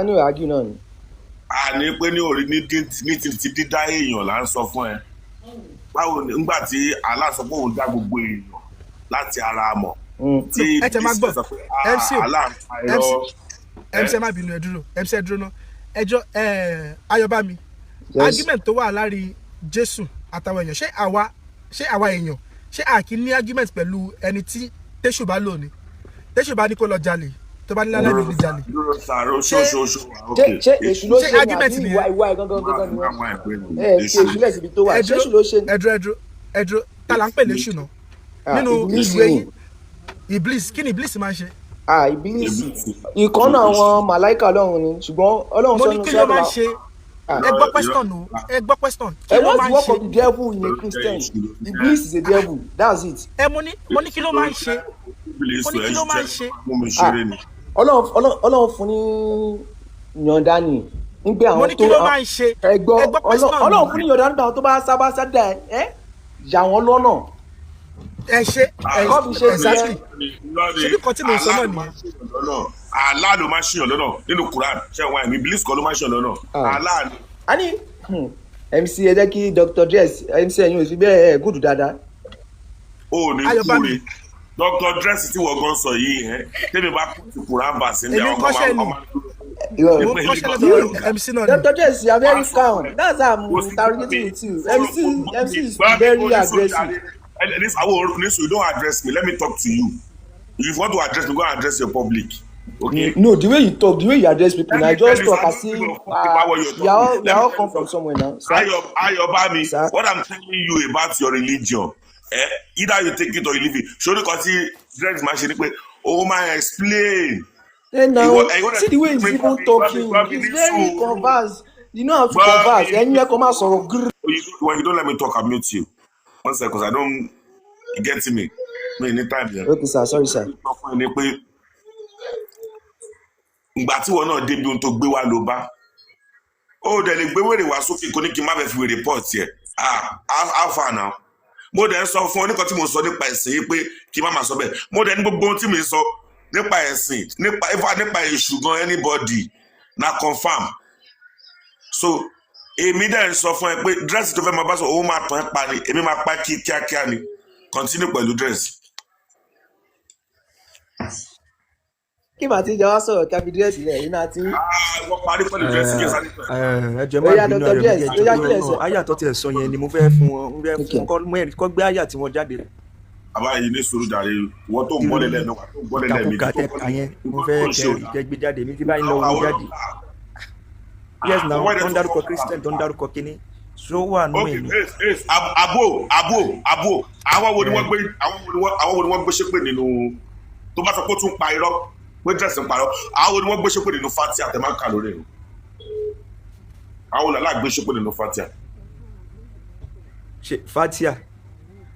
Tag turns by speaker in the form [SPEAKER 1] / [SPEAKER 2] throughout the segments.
[SPEAKER 1] ní ìrágì náà ni.
[SPEAKER 2] àní pé ní orí ní ti dídá èèyàn là ń sọ fún ẹ báwo ni nígbà tí Allah sọ pé òun dá gbogbo èèyàn láti ara mọ̀ tí
[SPEAKER 3] ẹ tẹ máa gbọ́ MC
[SPEAKER 2] Allah
[SPEAKER 3] má bínú ẹ dúró MC ẹ dúró náà ẹjọ́ Ayọ̀bámi argument tó wà láàrin Jésù àtàwọn èèyàn ṣé àwa èèyàn ṣé àkí ní argument pẹ̀lú ẹni tí tẹ́sù bá lò ní tẹ́sù bá ní kó lọ jalè tó bá ní lálẹ́ ní jalè.
[SPEAKER 1] ṣé èṣù ló ṣe ní àbí ìwà gangan ni ẹ ṣe èṣù lẹ̀ síbi tó wà ṣé èṣù ló ṣe ní.
[SPEAKER 3] ẹdúró ta là ń pè léṣù náà nínú ìwé yìí Iblis kí ni Iblis máa ń ṣe.
[SPEAKER 1] Iblis ìkànnà àwọn màláìkà Ọlọ́run ni ṣùgbọ́n Ọlọ́run sọ ní
[SPEAKER 3] mo ní kí ló máa ń ṣe ẹ gbọ́ question o ẹ gbọ́ question kí ló máa ń
[SPEAKER 1] what's the work
[SPEAKER 3] ṣe.
[SPEAKER 1] of the devil in a Christian? Iblis is a devil, that's it.
[SPEAKER 3] mo ní kí ló máa ń ṣe mo ní kí ló máa ń ṣe.
[SPEAKER 1] Ọlọ́run fún ní yọ̀ǹda ni nígbà àwọn tó
[SPEAKER 3] mo ní kí ló máa ń ṣe
[SPEAKER 1] ẹ gbọ́ Ọlọ́run fún ní yọ̀ǹda nígbà àwọn tó bá sábà sádà ẹ yà wọ́n lọ́nà.
[SPEAKER 3] ẹ ṣe exactly ṣebí kan tí mo sọ náà nìyẹn.
[SPEAKER 2] Allah ló máa ń ṣèyàn lọ́nà nínú Quran ṣé wọn àmì Iblis kọ́ ló máa ń ṣèyàn lọ́nà Allah ni.
[SPEAKER 1] a ní MC ẹ jẹ́ kí Dr. Dress MC ẹ̀yin ò fi bẹ́ẹ̀ gùdù dáadáa.
[SPEAKER 2] ó ní kúre Dr. Dress tí wọ́n gan sọ yìí tẹ́mi bá kú ti Quran bá sí ní
[SPEAKER 3] èmi kọ́ṣẹ́ ni mo kọ́ṣẹ́ lọ́dọ̀ MC náà ni.
[SPEAKER 1] Dr. Dress you are very calm, that's how I'm interrogating with you. MC is very aggressive.
[SPEAKER 2] You don't address me, let me talk to you. If you want to address me, go and address your public. Okay?
[SPEAKER 1] No, the way you talk, the way you address people, I just talk as if you all come from somewhere now.
[SPEAKER 2] Ayọ̀bámi, what I'm telling you about your religion, either you take it or you leave it. Show the country Dress machine, oh my, explain.
[SPEAKER 1] Now, see the way he's even talking, he's very conversed. You know how to converse, and you come out so
[SPEAKER 2] when you don't let me talk, I'll mute you. 1 second, I don't get me. Me anytime.
[SPEAKER 1] Okay, sir. Sorry, sir.
[SPEAKER 2] Ìgbà tí wọn náà débi ohun tó gbé wá ló bá ó dẹ̀ lè gbé wèrè wá sókè kó ní kí n má bẹ̀ fi wèrè pọ̀ tiẹ̀ alpha now mo dẹ̀ ń sọ fún ọ nípa tí mo sọ nípa ẹ̀sìn yìí pé kí n má máa sọ bẹ́ẹ̀ mo dẹ̀ ní gbogbo ohun tí mi sọ nípa ẹ̀sìn nípa èṣù gan anybody na confam so èmi dẹ̀ ń sọ fún ẹ pé Dress tó fẹ́ máa bá sọ òun máa tàn ẹ́ pa ni èmi máa pa kí kíákíá ni continue pẹ̀lú Dress.
[SPEAKER 1] kí màá ti jẹ wá sọ̀rọ̀ kábí Dress rẹ̀ yìí náà ti.
[SPEAKER 2] wọ́n parí pẹ̀lú Dress kí ẹ sáré pẹ̀lú.
[SPEAKER 4] ẹ jẹ́ má bínú ayọ̀ àyà tó tiẹ̀ sọ yẹn ni mo fẹ́ fún wọn kọ́ gbé àyà tí wọ́n jáde.
[SPEAKER 2] àbá yìí ní sùúrù jàre wọ́n tó ń bọ́lẹ̀ lẹ́nu tó ń bọ́lẹ̀ lẹ́nu.
[SPEAKER 4] kàkùkà tẹ kà yẹn mo fẹ́ kẹ́ gbé jáde mi ti báyìí lọ́wọ́ jáde. Yes now tó ń dárúkọ Christian tó ń dárúkọ kínní so wà nù èmi.
[SPEAKER 2] abo àwọn wo ni wọ́n gbé ṣépè nínú tó bá sọ pé ó tún pa irọ́ pé Dress ń parọ́ àwọn ni wọ́n gbé ṣépè nínú Fatia tẹ máa ń kà lórí ẹ̀ àwọn làlá gbé ṣépè nínú Fatia.
[SPEAKER 4] ṣe Fatia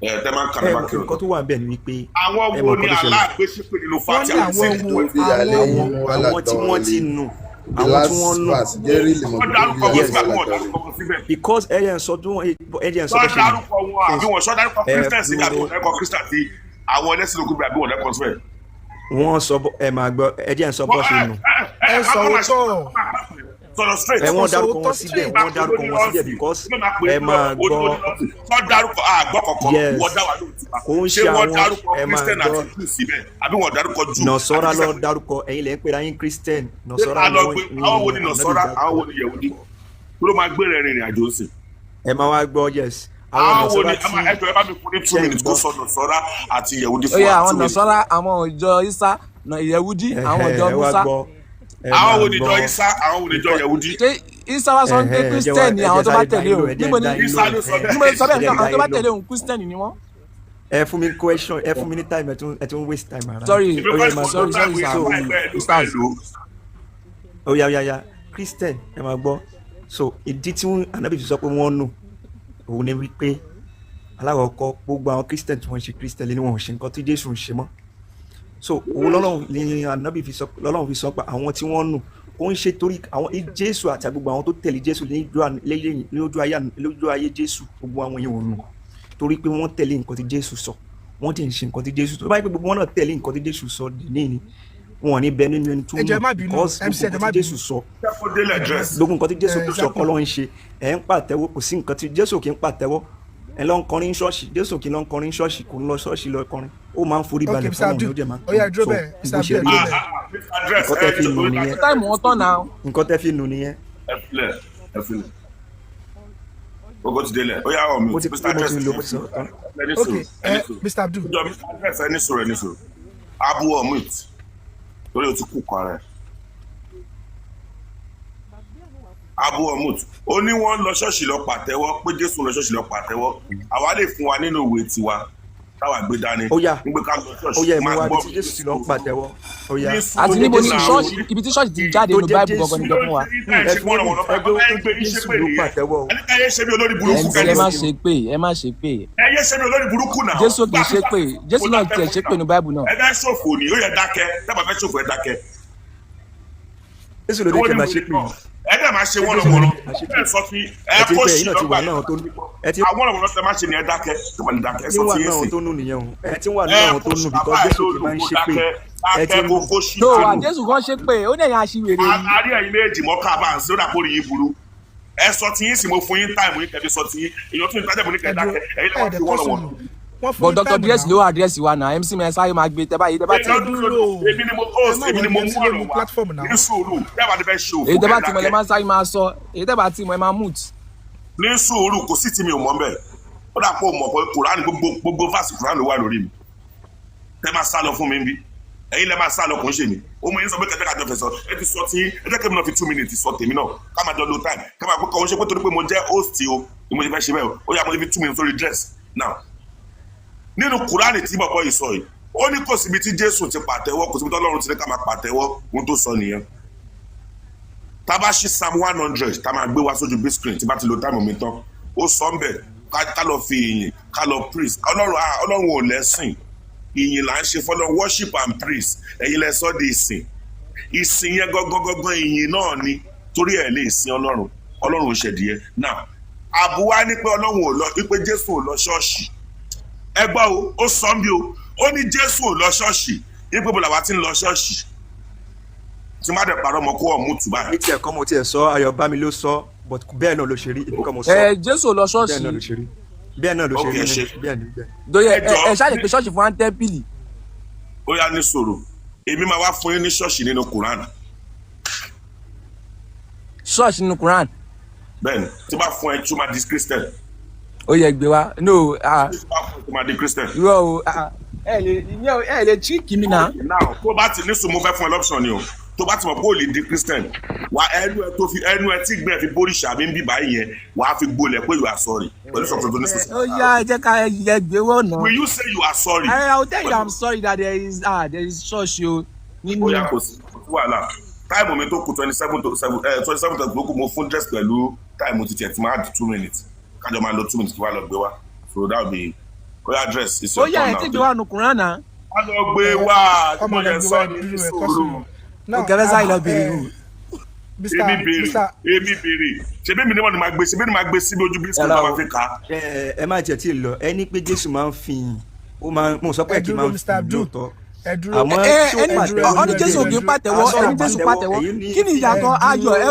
[SPEAKER 2] tẹ máa ń kà lórí ẹ̀
[SPEAKER 4] nǹkan tó wà bẹ́ẹ̀ ni wípé
[SPEAKER 2] àwọn wo ni àlá gbé ṣépè nínú Fatia
[SPEAKER 3] àwọn
[SPEAKER 4] tí wọ́n ti nù àwọn tí wọ́n nù because ẹ̀yẹ̀ ń sọ bẹ́ẹ̀ ṣe
[SPEAKER 2] dárúkọ wọn àbí wọn sọ dárúkọ Christian sí àbí wọn dárúkọ Christian sí àwọn ẹlẹ́sìn lókùnrin àbí wọn dárúkọ síbẹ̀.
[SPEAKER 4] wọ́n sọ ẹ máa gbọ́ ẹ̀jẹ̀ ń sọ bọ́ ṣe nù.
[SPEAKER 3] ẹ sọ̀rọ̀
[SPEAKER 2] sọ̀rọ̀ straight.
[SPEAKER 4] wọ́n dárúkọ wọn síbẹ̀ because ẹ máa gbọ́.
[SPEAKER 2] wọ́n dárúkọ àgbọ̀ kọ̀ọ̀kan wọ́n dá wà lóòótọ́.
[SPEAKER 4] kò ń ṣe àwọn ẹ máa gbọ́.
[SPEAKER 2] àbí wọ́n dárúkọ jù.
[SPEAKER 4] nọ̀sọ́ra lọ dárúkọ ẹ̀yin lẹ́ ń pera yín Christian. nọ̀sọ́ra
[SPEAKER 2] àwọn wo ni nọ̀sọ́ra àwọn wo ni Yẹhudi ló máa gbé rẹ̀ rìnrìn àjò sí.
[SPEAKER 4] ẹ máa wá gbọ́ yes.
[SPEAKER 2] àwọn wo ni ẹjọ́ ẹ bá mi fún ní 2 minutes kó sọ nọ̀sọ́ra àti Yẹhudi fún wa.
[SPEAKER 5] ó yẹ àwọn nọ̀sọ́ra àwọn ìjọ Isa Yẹhudi àwọn ìjọ Musa.
[SPEAKER 2] àwọn wo ni ìjọ Isa àwọn wo ni ìjọ Yẹhudi.
[SPEAKER 5] ṣé Isa wá sọ pé Christian ni àwọn tó bá tẹ̀lé òun níbo ni
[SPEAKER 2] Isa ló sọ
[SPEAKER 5] bẹ́ẹ̀ náà àwọn tó bá tẹ̀lé òun Christian ni wọ́n.
[SPEAKER 4] ẹ fún mi question ẹ fún mi ní time ẹ tún waste time ara.
[SPEAKER 5] sorry
[SPEAKER 2] stars.
[SPEAKER 4] ó yá Christian ẹ máa gbọ́ so ìdí tí Ànábì fi sọ pé wọ́n nù òun ni wípé alákọ̀ọ́kọ́ gbogbo àwọn Christian tí wọ́n ṣe Christian lé ní wọn ò ṣe nǹkan tí Jésù ń ṣe mọ́ so òun lọ́lọ́run ní Ànábì fi sọ pé àwọn tí wọ́n nù ó ń ṣe torí àwọn Jésù àti gbogbo àwọn tó tẹ̀lé Jésù lójú ayé Jésù gbogbo àwọn yẹn ò nù torí pé wọ́n tẹ̀lé nǹkan tí Jésù sọ wọ́n dẹ̀ ń ṣe nǹkan tí Jésù sọ tó bá yẹ pé gbogbo wọn náà tẹ̀lé nǹkan tí Jésù sọ ní wọn ò ní bẹ nínú ẹni tó
[SPEAKER 3] Ẹ jọ̀ọ́ ẹ má
[SPEAKER 4] mọ̀
[SPEAKER 3] bínú,
[SPEAKER 4] because
[SPEAKER 3] MC, ẹ
[SPEAKER 4] gbogbo
[SPEAKER 3] má
[SPEAKER 4] nǹkan tí
[SPEAKER 3] bínú.
[SPEAKER 4] Jésù sọ
[SPEAKER 2] kẹ́kọ̀ọ́ délẹ̀ dress.
[SPEAKER 4] gbogbo nǹkan tí Jésù sọ
[SPEAKER 3] exactly.
[SPEAKER 4] kọ́ ló ń ṣe ẹ̀ ń pàtẹ́wọ́ kò sí nǹkan tí Jésù kì í pàtẹ́wọ́ ẹ̀ lọ́ ń kọrin ṣọ́ọ̀ṣì Jésù kì í lọ́ ń kọrin ṣọ́ọ̀ṣì kò ń lọ ṣọ́ọ̀ṣì lọ kọrin ó máa ń forí
[SPEAKER 3] Okay,
[SPEAKER 4] balẹ̀
[SPEAKER 3] Mr.
[SPEAKER 4] fún
[SPEAKER 3] Abdul.
[SPEAKER 4] ọ̀hún ó dẹ̀ máa ń
[SPEAKER 3] Ó yá, dúró
[SPEAKER 4] so
[SPEAKER 3] bẹ́ẹ̀, Mr.
[SPEAKER 4] bó ṣe
[SPEAKER 3] Abdul,
[SPEAKER 4] rí
[SPEAKER 3] ẹ dúró
[SPEAKER 2] Mr. dress
[SPEAKER 4] nǹkan tẹ́ fi nù nìyẹn
[SPEAKER 5] táìmù wọn tán náà.
[SPEAKER 4] nǹkan tẹ́ fi nù nìyẹn
[SPEAKER 2] ẹ filẹ̀ gbogbo ti délẹ̀ ó yá ọ̀ mi
[SPEAKER 4] mo ti
[SPEAKER 2] Mr. dress
[SPEAKER 4] lo mo ti sọ̀rọ̀ tán.
[SPEAKER 3] Okay, Mr. Abdul.
[SPEAKER 2] Mr. dress ẹni sọ̀rọ̀ abu omit lórí o ti kú kan rẹ̀ abu omut ó ní wọ́n lọ ṣọ́ọ̀ṣì lọ pàtẹ́wọ́ pé Jésù lọ ṣọ́ọ̀ṣì lọ pàtẹ́wọ́ àwa lè fún wa nínú ìwé tiwa táwa gbé dání
[SPEAKER 4] Ó yá.
[SPEAKER 2] nígbà ká lọ
[SPEAKER 4] ó
[SPEAKER 2] ṣọ́ọ̀ṣì
[SPEAKER 4] yẹ ìmú wa bí tí Jésù ti lọ ń pàtẹ́wọ́ ó yá
[SPEAKER 5] àti níbo ni ṣọ́ọ̀ṣì ibi tí ṣọ́ọ̀ṣì ti jáde
[SPEAKER 4] Tó
[SPEAKER 5] nínú
[SPEAKER 4] jẹ́
[SPEAKER 5] báìbù
[SPEAKER 4] Jésù.
[SPEAKER 5] gangan nígbà fún wa.
[SPEAKER 4] ẹgbẹ́ Jésù ló pàtẹ́wọ́ o.
[SPEAKER 2] ẹyẹ ṣe bí olórí burúkú
[SPEAKER 5] ẹ má ṣe pé ẹ má ṣe pé
[SPEAKER 2] ẹyẹ ṣe bí olórí burúkú náà
[SPEAKER 5] Jésù kì í ṣe pé Jésù náà tiẹ̀ ṣe pé nínú báìbù náà.
[SPEAKER 2] ẹ dá ṣòfò ni ó yẹ dákẹ́ dábàá fẹ́ ṣòfò ẹ dákẹ́
[SPEAKER 4] Jésù ló dé kẹ́ máa ṣe pé
[SPEAKER 2] ẹ dẹ̀ máa ṣe wọ́n lọ́wọ́rọ́ ẹ sọ fi ẹ
[SPEAKER 4] ẹ ti
[SPEAKER 2] kó
[SPEAKER 4] pẹ́
[SPEAKER 2] sí
[SPEAKER 4] yín náà ti
[SPEAKER 2] lọ́gbà
[SPEAKER 4] wà náà tó ní ẹ ti
[SPEAKER 2] àwọn ọ̀rọ̀ tẹ máa ṣe ni ẹ dákẹ́ tó máa ní dákẹ́ ẹ
[SPEAKER 4] ti
[SPEAKER 2] sọ
[SPEAKER 4] wà
[SPEAKER 2] ti yín
[SPEAKER 4] náà
[SPEAKER 2] sí
[SPEAKER 4] tó nù nìyẹn o ẹ ti wà náà tó nù because Jésù ti máa ń ṣe pé ẹ ti mú
[SPEAKER 5] tó wà Jésù kan ṣe pé ó dẹ̀ yẹn aṣiwèrè yìí.
[SPEAKER 2] àárí ẹ̀yin méjì mọ́ká bá ń sódà kórìí yín burú ẹ sọ ti yín sì mo fún yín táìmù yín kẹ́bí sọ ti yín èèyàn tún ní tájà mo ní kẹ́ dákẹ́ ẹ̀yin lè wá fi wọ́n lọ́wọ́
[SPEAKER 5] but Dr. DS ló wà àdírẹ́sì wa náà MC Mẹ́sáyé máa gbé tẹ́ báyìí tẹ́ bá ti
[SPEAKER 2] èmi ni mo host èmi ni mo mú ọ̀rọ̀ wá
[SPEAKER 3] platform náà.
[SPEAKER 2] ní sùúrù dábàá ní fẹ́ ṣe òfò
[SPEAKER 5] èyí tẹ́ bá
[SPEAKER 2] ẹ
[SPEAKER 5] ti mọ̀ ẹ
[SPEAKER 2] dákẹ́
[SPEAKER 5] máa sáyé máa sọ èyí tẹ́ bá ti mọ̀ ẹ máa mute.
[SPEAKER 2] ní sùúrù kò sí tí mi ò mọ̀ mbẹ́ ó dà pé o mọ̀ pé kùránì gbogbo fásitì kùránì ló wà lórí mi tẹ́ máa sá lọ fún mi bí ẹ̀yin lẹ́ máa sá lọ kò ń ṣe mi ó mọ yín sọ pé kẹ́kẹ́ kájọ fẹ́ sọ ẹ ti sọ tí ẹ jẹ́ kí mi náà fi 2 minutes sọ tèmi náà ká máa jọ lo time ká máa pé kọ́ ń ṣe pé torí pé mo jẹ́ host o ni mo ti fẹ́ ṣe bẹ́ẹ̀ ó yá mo ti fi 2 minutes sórí dress now nínú kùránì tí bọ̀bọ̀ yìí sọ yìí ó ní kò síbi tí Jésù ti pàtẹ́wọ́ kò síbi tí Ọlọ́run ti ní ká máa pàtẹ́wọ́ ohun tó sọ nìyẹn tá a bá ṣí Psalm 100 tá a máa gbé wá sójú big screen tí bá ti lo time mi tán ó sọ ń bẹ̀ ká lọ fi ìyìn ká lọ praise Ọlọ́run ò lẹ́sìn ìyìn là ń ṣe fọlọ́ worship and praise ẹ̀yin lẹ sọ di ìsìn yẹn gangan ìyìn náà ni torí ẹ̀ lè sin Ọlọ́run ò ṣẹ̀dí ẹ̀ now àbúwá ní pé Ọlọ́run ò lọ wípé Jésù ò lọ ṣọ́ọ̀ṣì ẹ gbọ́ o ó sọ bí o ó ní Jésù ò lọ ṣọ́ọ̀ṣì ipò bó làwa ti ń lọ ṣọ́ọ̀ṣì tí má dẹ̀ parọ́ ọmọ kó ọ̀ mú tù báyìí.
[SPEAKER 4] ní tiẹ̀ kọ́ mo tiẹ̀ sọ Ayọ̀bámi ló sọ but bẹ́ẹ̀ náà ló ṣe rí èmi kọ́ mo sọ
[SPEAKER 5] Jésù lọ
[SPEAKER 4] bẹ́ẹ̀ náà ló
[SPEAKER 5] ṣọ́ọ̀ṣì
[SPEAKER 4] ṣe rí bẹ́ẹ̀ náà ló ṣe
[SPEAKER 2] Okay,
[SPEAKER 4] rí
[SPEAKER 2] ṣe.
[SPEAKER 4] bẹ́ẹ̀ ni bẹ́ẹ̀.
[SPEAKER 5] doye
[SPEAKER 2] Ẹ jọ̀ọ́.
[SPEAKER 5] ẹ ṣáà lè pe ṣọ́ọ̀ṣì fún antẹ́pìlì.
[SPEAKER 2] ó yá ní sọ̀rọ̀ èmi máa wá fún yín ní ṣọ́ọ̀ṣì nínú Quran
[SPEAKER 5] ṣọ́ọ̀ṣì nínú Quran
[SPEAKER 2] bẹ́ẹ̀ ni tí bá fún ẹ tí ó máa di Christian
[SPEAKER 5] ó yẹ gbé wa no
[SPEAKER 2] tí bá fún ẹ tí ó máa di Christian.
[SPEAKER 5] irọ́ o ẹ lè chíìkì mi náà.
[SPEAKER 2] now tó bá ti ní sùn mo fẹ́ fún ẹ lọ́pṣọ̀n ni o tó bá ti mọ̀ pé ò lè di Christian wà ẹnu ẹ tí gbẹ́ fi bóríṣà mi ń bì báyìí yẹn wà á fi gbolẹ̀ pé you are sorry pẹ̀lú sọ̀tún tó ní sùn.
[SPEAKER 5] ó yá ẹ jẹ́ ká ẹ gbé wọ́n náà.
[SPEAKER 2] will you say you are sorry.
[SPEAKER 5] I will tell you I'm sorry that there is church o.
[SPEAKER 2] ó yá kò sí wàhálà táìmù mi tó kù 27 tó kù mo fún dress pẹ̀lú táìmù ti tiẹ̀ tí máa di 2 minutes kájọ máa lo 2 minutes kí wàá lọ gbé wá so that will be ó yá dress is
[SPEAKER 5] ó
[SPEAKER 2] your
[SPEAKER 5] yá
[SPEAKER 2] turn
[SPEAKER 5] ẹ
[SPEAKER 2] now.
[SPEAKER 5] tí gbé wa nù Quran náà.
[SPEAKER 2] wá lọ gbé wá tí mo yẹ sọ ní
[SPEAKER 3] nínú ẹ̀kọ́
[SPEAKER 2] sùúrù.
[SPEAKER 3] sùúrù. Now,
[SPEAKER 5] ó kẹfẹ́ sáyé lọ bèrè o.
[SPEAKER 2] èmi béèrè ṣebí mi ni wọn ni máa gbé ṣebí ni máa gbé síbi ojú bí sùn máa fi kà á.
[SPEAKER 4] ẹ má tiẹ̀ tí ì lọ ẹ ní pé Jésù máa ń fi yìn ó máa mo sọ pé kí n máa ń fi lóòótọ́ àmọ́ tí ó pàtẹ́wọ́
[SPEAKER 5] ọ ní Jésù kì í pàtẹ́wọ́ ẹ ní Jésù pàtẹ́wọ́ kí ni ìyàtọ̀ ayọ̀ ẹ.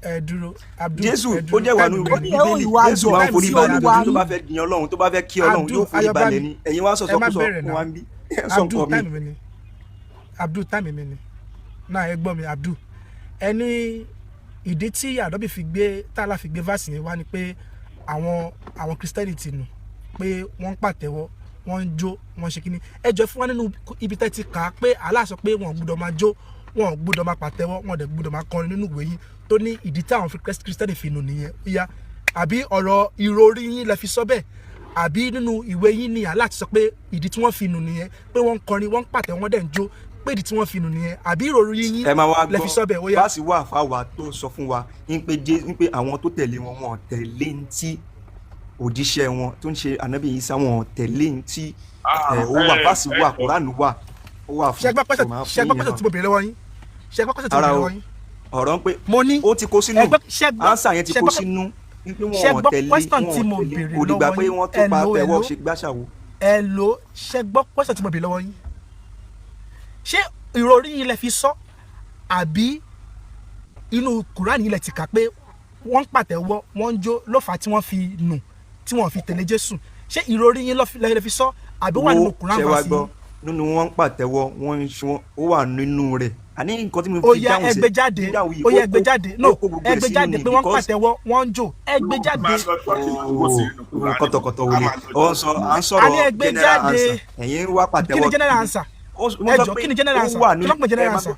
[SPEAKER 3] ẹ dúró Abdul
[SPEAKER 4] Jésù ó jẹ́ wà nínú Bíbélì Jésù máa ń forí balẹ̀ tó bá fẹ́ di Ọlọ́run tó bá fẹ́ kí Ọlọ́run yóò forí balẹ̀ ni ẹ̀yin wá sọ̀sọ̀ kó sọ fún wa ń bí sọ nǹkan mi.
[SPEAKER 3] Abdul táìmì mi ni náà ẹ gbọ́ mi Abdul ẹni ìdí tí àdọ́bì fi gbé tààlà fi gbé fásì yẹn wá ni pé àwọn Christianity nù pé wọ́n ń pàtẹ́wọ́ wọ́n ń jó wọ́n ṣe kíní ẹ jọ fún wa nínú ibi tẹ́ ti kà á pé Allah sọ pé wọ́n gbọ́dọ̀ máa jó wọ́n gbọ́dọ̀ máa pàtẹ́wọ́ wọ́n dẹ̀ gbọ́dọ̀ máa kọrin nínú ìwé yín tó ní ìdí táwọn Christianity fi nù nìyẹn ó yá àbí ọ̀rọ̀ ìròrí yín lẹ fi sọ bẹ́ẹ̀ àbí nínú ìwé yín ni Allah ti sọ pé ìdí tí wọ́n fi nù nìyẹn pé wọ́n ń kọrin wọ́n ń pàtẹ́wọ́ wọ́n dẹ̀ ń jó pé ìdí tí wọ́n fi nù nìyẹn àbí ìròrí yín lẹ fi sọ bẹ́ẹ̀ ó yá.
[SPEAKER 4] báàsì wà fáwa tó sọ fún wa ń pé àwọn tó tẹ̀lé wọn tẹ̀lé ń tí òjíṣẹ́ wọn tó ń ṣe ànábì Ìsá wọn tẹ̀lé ń tí ó wà báàsì wà Kùránì wà ó wà fún
[SPEAKER 3] ṣẹgbẹ́ pẹ́sẹ̀ tí mo bèrè lọ́wọ́ yín ṣẹgbẹ́ pẹ́sẹ̀ tí mo bèrè lọ́wọ́ yín.
[SPEAKER 4] ọ̀rọ̀ ń pé
[SPEAKER 3] mo ní
[SPEAKER 4] ó ti kó sínú ánsà yẹn ti kó sínú wípé wọn tẹ̀lé kò dìgbà pé wọ́n tó pa tẹ̀wọ́ ṣe gbàṣàwò.
[SPEAKER 3] ẹ lo ṣẹgbọ́ pẹ́sẹ̀ tí mo bèrè lọ́wọ́ yín ṣé ìròrí yín lẹ fi sọ àbí inú Kùránì ilẹ̀ ti kà pé wọ́n ń pàtẹ́wọ́ wọ́n ń jó ló fà á tí wọ́n fi nù tí wọ́n fi tẹ̀lé Jésù ṣé ìròrí yín lẹ fi sọ àbí wà nínú Kùránì
[SPEAKER 4] wá sí nínú wọn ń pàtẹ́wọ́ wọ́n ń ṣe ó wà nínú rẹ̀ àní nǹkan tí mo fi dáhùn sí
[SPEAKER 3] ó yá ẹgbẹ́ jáde no ẹgbẹ́ jáde pé wọ́n ń pàtẹ́wọ́ wọ́n ń jó ẹgbẹ́ jáde.
[SPEAKER 4] kọ̀tọ̀kọ̀tọ̀ wò ni à ń sọ̀rọ̀ general answer ẹ̀yin wá pàtẹ́wọ́
[SPEAKER 3] kí ni general answer ẹjọ́ kí ni general answer kí ló ń pè general answer.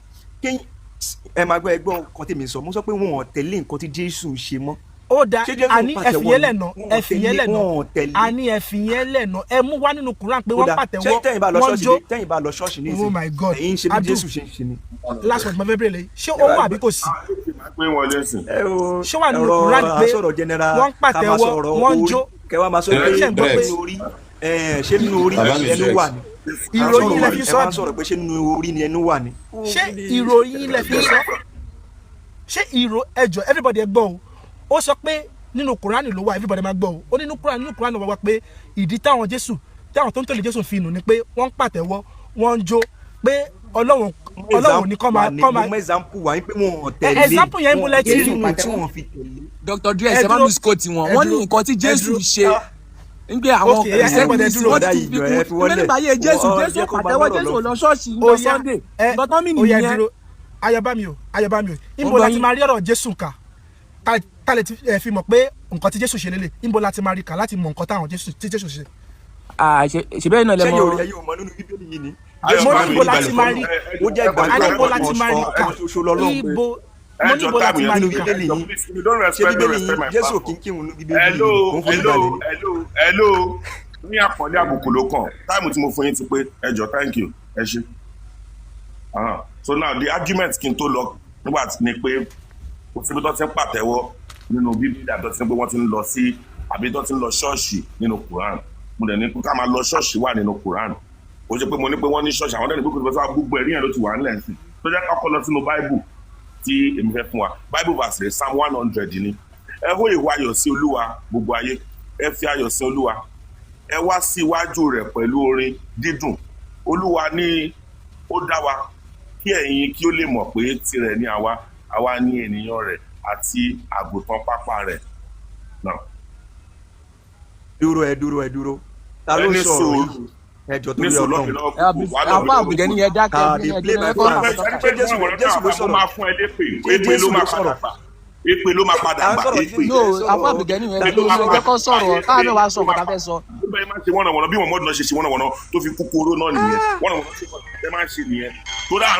[SPEAKER 4] ẹ máa gbọ́ ẹgbọ́n nǹkan tèmi sọ mo sọ pé wọn ò tẹ̀lé nǹkan tí Jésù ṣe mọ́.
[SPEAKER 3] ó da àní ẹ̀fìyẹ́lẹ̀ náà àní ẹ̀fìyẹ́lẹ̀ náà ẹ mú wá nínú Quran pé wọ́n pàtẹ́wọ́ wọ́n jó.
[SPEAKER 4] tẹ́yìn bá lọ ṣọ́ọ̀ṣì ní
[SPEAKER 3] oh my God
[SPEAKER 4] ẹ̀yin ṣe bí Jésù ṣe ń ṣe ni.
[SPEAKER 3] last one mo fẹ́ bẹ̀rẹ̀ lẹ́yìn ṣé ó wà àbí kò sí. ṣé wà nínú Quran pé wọ́n pàtẹ́wọ́ wọ́n jó.
[SPEAKER 4] kẹwàá máa sọ pé ṣé nínú orí ẹnu wà ní.
[SPEAKER 3] ìròyìn lẹ fi sọ
[SPEAKER 4] ẹ máa sọ̀rọ̀ pé ṣé nínú orí ni ẹnu wà ní.
[SPEAKER 3] ṣé ìròyìn lẹ fi sọ ṣé ẹjọ́ everybody ẹ gbọ́ o ó sọ pé nínú Kùránì ló wà everybody máa gbọ́ o ó nínú Kùránì wà pé ìdí táwọn tó ń tẹ̀lé Jésù fi nù ni pé wọ́n ń pàtẹ́wọ́ wọ́n ń jó pé Ọlọ́run ní kọ́ máa.
[SPEAKER 4] mo example wà ní pé wọn ò tẹ̀lé
[SPEAKER 3] example yẹn múlẹ̀ tí
[SPEAKER 4] wọ́n fi tẹ̀lé.
[SPEAKER 5] Dr. Dre ẹ má miss quote wọn wọ́n ní nǹkan tí Jésù ṣe nígbà àwọn kìrìsìtẹ́nì wọ́n ti fi kún nígbà yẹ Jésù pàtẹ́wọ́ Jésù lọ ṣọ́ọ̀ṣì ní Sunday gbọ́dọ̀ mi nìyẹn.
[SPEAKER 3] ayọ̀bá mi o níbo la ti máa rí ọ̀rọ̀ Jésù kà tá lè fi mọ̀ pé nǹkan tí Jésù ṣe lélẹ̀ níbo la ti máa rí kà láti mọ̀ nǹkan táwọn tí Jésù ṣe.
[SPEAKER 5] ṣe bẹ́ẹ̀ náà lẹ mọ̀.
[SPEAKER 4] ṣé yóò mọ nínú Bíbélì yìí ni.
[SPEAKER 3] mo níbo la ti máa rí
[SPEAKER 4] ó jẹ́
[SPEAKER 3] níbo la ti máa rí kà
[SPEAKER 2] ẹjọ
[SPEAKER 3] ibo mo níbo la ti máa rí kà.
[SPEAKER 4] Bíbélì yìí Jésù kì í kírun ní Bíbélì yìí kò ń fún ìgbàlè.
[SPEAKER 2] hello ní àpọ̀lé àbùkù ló kàn táìmù tí mo fún yín ti pé ẹjọ thank you ẹ ṣe. So now the argument kí n tó lọ nígbà tí ni pé kò síbi tó ti ń pàtẹ́wọ́ nínú Bíbélì àti tó ti ń pé wọ́n ti ń lọ sí àbí tó ti ń lọ ṣọ́ọ̀ṣì nínú Quran mo dẹ̀ ní ká máa lọ ṣọ́ọ̀ṣì wà nínú Quran ó ṣe pé mo ní pé wọ́n ní ṣọ́ọ̀ṣì àwọn dẹ́ni pé kò tó fẹ́ gbogbo ẹ̀rí yẹn ló ti wà nílẹ̀ sí tó jẹ́ kọ́kọ́ lọ sínú Bible tí èmi fẹ́ fún wa Bible verse rẹ̀ Psalm 100 ni ẹ hó ìwà ayọ̀ sí Olúwa gbogbo ayé ẹ fi ayọ̀ sí Olúwa ẹ wá sí iwájú rẹ̀ pẹ̀lú orin dídùn Olúwa ní ó dá wa kí ẹ̀yin kí ó lè mọ̀ pé tirẹ̀ ni àwa ní ènìyàn rẹ̀ àti àgùntàn pápá rẹ̀ náà.
[SPEAKER 4] dúró ta ló sọ̀rọ̀ yìí ẹjọ́ tó yẹ Ọlọ́run.
[SPEAKER 5] àbá àbùgẹ́ ni ẹ dákẹ́
[SPEAKER 2] Jésù ló sọ̀rọ̀ máa fún ẹ lépè ló máa padà gbà èpè ló máa padà gbà èpè.
[SPEAKER 5] no àbá àbùgẹ́ ni ẹ jẹ́ kó sọ̀rọ̀ káàánú wa sọ ọ̀gá fẹ́ sọ.
[SPEAKER 2] ó bẹ́ẹ̀ máa ṣe wọ́nàwọ́nà bí Muhammadu náà ṣe ṣe wọ́nàwọ́nà tó fi kúkúrú náà nìyẹn wọ́nàwọ́nà ṣe máa ń ṣe nìyẹn tó dáa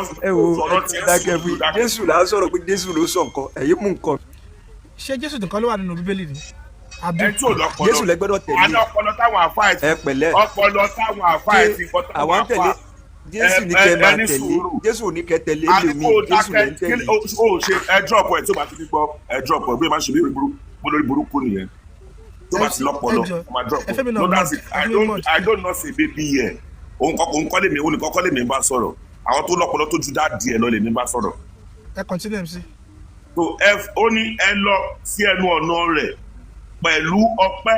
[SPEAKER 2] sọ̀rọ̀ tí
[SPEAKER 4] dákẹ́ fún Jésù là ń sọ̀rọ̀ pé Jésù ló sọ nǹkan ẹ̀yin mú nǹkan.
[SPEAKER 3] ṣé Jésù nìkan ló wà nínú Bíbélì ni.
[SPEAKER 4] Jésù lẹ gbọ́dọ̀ tẹ̀lé.
[SPEAKER 2] àná ọpọlọ táwọn àfáà ti
[SPEAKER 4] àwọn tẹ̀lé Jésù ní kẹ́ máa tẹ̀lé Jésù ní kẹ́ tẹ̀lé lèmi Jésù lẹ ń tẹ̀lé.
[SPEAKER 2] ó ṣe ẹ drop ẹ tó bá ti gbọ́ ẹ drop ẹ bí ẹ máa ṣe lórí burúkú nìyẹn tó bá ti lọ́pọlọ ọmọ drop no that's it I don't know say baby yẹn òun kọ́ lèmi òun nìkan kọ́ lèmi bá sọ̀rọ̀ àwọn tó lọ́pọlọ tó ju dáàdì ẹ lọ lèmi bá sọ̀rọ̀.
[SPEAKER 3] ẹ continue MC.
[SPEAKER 2] so ó ní ẹ lọ sí ẹnu ọ̀nà rẹ̀ pẹ̀lú ọpẹ́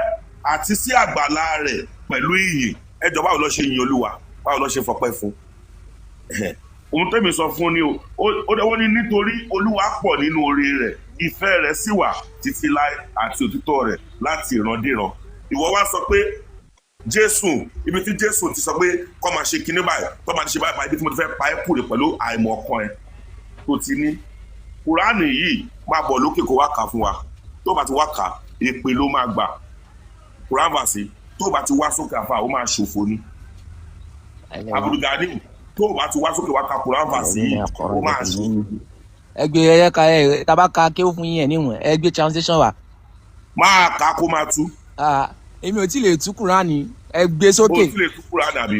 [SPEAKER 2] àti sí àgbàlá rẹ̀ pẹ̀lú ìyìn ẹjọ́ báwo ló ṣe yin Olúwa báwo ló ṣe fọpẹ́ fún ohun tẹ́mi sọ fún ni ó ní nítorí Olúwa pọ̀ nínú oore rẹ̀ ìfẹ́ rẹ̀ sì wà títí láé àti òtítọ́ rẹ̀ láti ìrandíran ìwọ wá sọ pé Jésù ibi tí Jésù ti sọ pé kọ́ máa ṣe kinní báyìí kọ́ máa ṣe báyìí ibi tí mo ti fẹ́ pa ẹ́ kúrè pẹ̀lú àìmọ̀ ọkàn ẹ̀ tó ti ní Kùránì yìí máa bọ̀ lókè kó wá kà fún wa tó bá ti wá kà èpè ló máa gbà Quran verse tó bá ti wá sókè àfa ó máa ṣòfò ni Abdulgani tó bá ti wá sókè wá ka Quran verse yìí ó máa ṣòfò.
[SPEAKER 5] ẹgbẹ́ ẹyẹ ka ẹ tabaka kí ó fún yín ẹ níwọ̀n ẹgbẹ́ translation wa.
[SPEAKER 2] máa kà kó máa tú.
[SPEAKER 5] èmi ò tí lè tú Quran ẹgbẹ́ sókè.
[SPEAKER 2] o tí lè tú Quran àbí.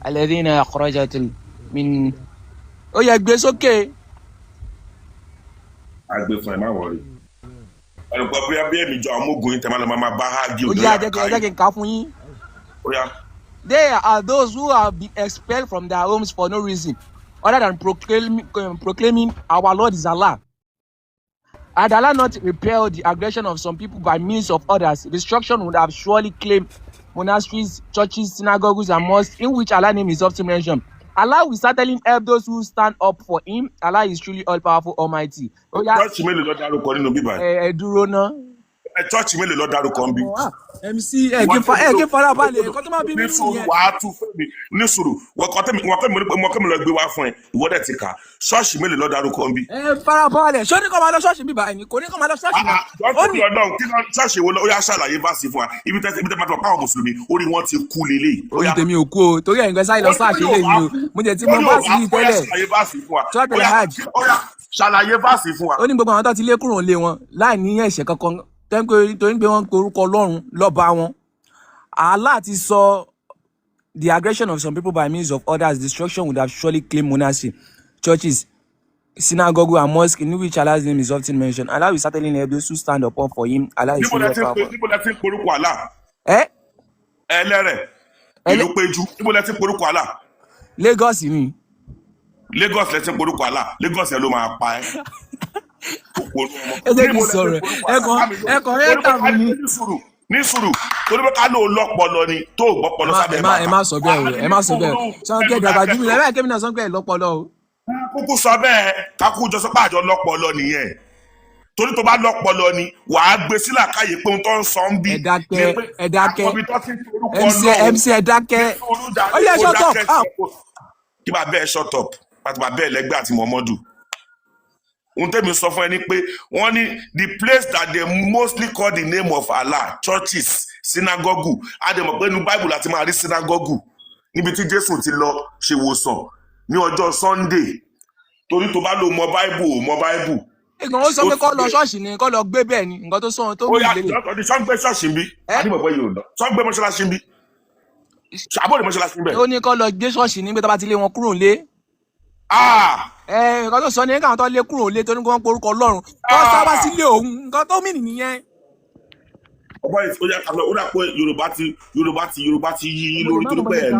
[SPEAKER 5] alladhina akhrajatil min ó yẹ gbé sókè.
[SPEAKER 2] àgbẹ̀ fún ẹ má wọrí ẹnìkan bí ẹ̀mí jọ àwọn ọmọogun yìí tẹ̀ máa bá hági
[SPEAKER 5] òdòdó àkàyè. ó yá jẹ́ kí n kà fún yín.
[SPEAKER 2] ó yá.
[SPEAKER 5] They are those who have been expelled from their homes for no reason other than proclaiming our Lord is Allah. Had Allah not repelled the aggression of some people by means of others, destruction would have surely claimed monasteries, churches, synagogues, and mosques in which Allah's name is often mentioned. Allah will certainly help those who stand up for him. Allah is truly all powerful, almighty. Oh yeah.
[SPEAKER 2] Church mélòó ló dárúkọ nínú bíbá yìí?
[SPEAKER 5] Dúró ná.
[SPEAKER 2] Church mélòó ló dárúkọ ń bí?
[SPEAKER 3] MC kí fara balẹ̀ nǹkan tó máa bí
[SPEAKER 2] ní
[SPEAKER 3] nínú
[SPEAKER 2] sùúrù
[SPEAKER 3] yẹn.
[SPEAKER 2] wàá tún fún mi ní sùúrù wọ́n kọ́ mi lọ gbé wá fún ẹ ìwọ́dẹ̀ ti kà ṣọ́ọ̀ṣì mélòó ló dárúkọ ń bí?
[SPEAKER 3] Fara balẹ̀ ṣé ó ní kó máa lọ ṣọ́ọ̀ṣì bíbá ẹni kò ní kó máa lọ ṣọ́ọ̀ṣì náà.
[SPEAKER 2] Ó ní ọlọ́run kí ṣọ́ọ̀ṣì wo ló yá ṣàlàyé báàsì fún wa ibi tẹ́ máa tọ́ káwọn mùsùlùmí orí wọn ti kú lélẹ̀.
[SPEAKER 5] Orí tèmi ò kú o torí ẹ̀yin gbẹ́sà ìlọ sáà ṣẹlẹ̀ yìí o mo jẹ́ tí mo bá sí tẹ́lẹ̀.
[SPEAKER 2] Ṣàlàyé báàsì fún wa.
[SPEAKER 5] Ó ní gbogbo àwọn tó ti lé kúrò nílé wọn láì ní ẹ̀ṣẹ̀ kankan torí pé wọ́n pe orúkọ Ọlọ́run lọ́ba wọn. Allah ti sọ the aggression of some people by means of others destruction would have surely claimed monastery, churches, synagogue and mosque in which Allah's name is often mentioned. Allah will certainly help those who stand upon for him. Allah is truly powerful.
[SPEAKER 2] Níbo lẹ ti ń porúkọ Allah? Ẹlẹ́rẹ̀ ìlú péjú níbo lẹ ti ń porúkọ Allah?
[SPEAKER 5] Lagos ni.
[SPEAKER 2] Lagos lẹ ti ń porúkọ Allah. Lagos yẹn ló máa pa ẹ́.
[SPEAKER 5] Ẹ jẹ́ kí n sọ̀rọ̀ ẹ̀kọ́ rẹ̀ tà mí
[SPEAKER 2] ní sùúrù torí pé ká ló lọ́pọlọ ni tó gbọ́pọlọ sábẹ́ bàtà.
[SPEAKER 5] ẹ má sọ bẹ́ẹ̀ o ẹ má sọ bẹ́ẹ̀ o sọ́nkẹ́ dàgbà jù mí lẹ́yìn báyìí kémi náà sọ́nkẹ́ lọ́pọlọ o.
[SPEAKER 2] kúkú sọ bẹ́ẹ̀ kákú jọ sọ́pá àjọ lọ́pọlọ nìyẹn torí tó bá lọ́pọlọ ni wàá gbé sílà káyè pé ohun tó ń sọ ń bí.
[SPEAKER 5] ẹ dákẹ́ MC ẹ dákẹ́ ó yẹ shut up.
[SPEAKER 2] kí bá bẹ́ẹ̀ shut up pàtó bá bẹ́ẹ̀ lẹ́gbẹ́ àti Muhammadu. Ohun tẹ́mi sọ fún ẹ ní pé wọ́n ní the place that they mostly call the name of Allah churches synagogue àdèmọ̀ pé inú Bible láti máa rí synagogue níbi tí Jésù ti lọ ṣe wòsàn ní ọjọ́ Sunday torí tó bá lò mọ Bible ò mọ Bible.
[SPEAKER 5] ìgbọ̀n ó sọ pé kọ́ lọ ṣọ́ọ̀ṣì ni kọ́ lọ gbé bẹ́ẹ̀ ni nǹkan tó sọ tó wù lélẹ̀.
[SPEAKER 2] ó yà sọ́n gbé ṣọ́ọ̀ṣì ń bí àdìmọ̀ pé yóò lọ sọ́n gbé mọ́ṣáláṣí ń bí àbọ̀dé mọ́ṣáláṣí ń bẹ̀.
[SPEAKER 5] ó ní kọ́ lọ gbé ṣọ́ọ̀ṣì ní pé tó bá ti lé wọn kúrò nílé. Nǹkan tó sọ ní káwọn tó lé kúrò lé torí wọ́n porúkọ Ọlọ́run tó sábà sílé òun nǹkan tó mìnì nìyẹn.
[SPEAKER 2] ọba ó yà kàlọ́ ó dà pé Yorùbá ti yí lórí torí pé ẹ̀ lọ.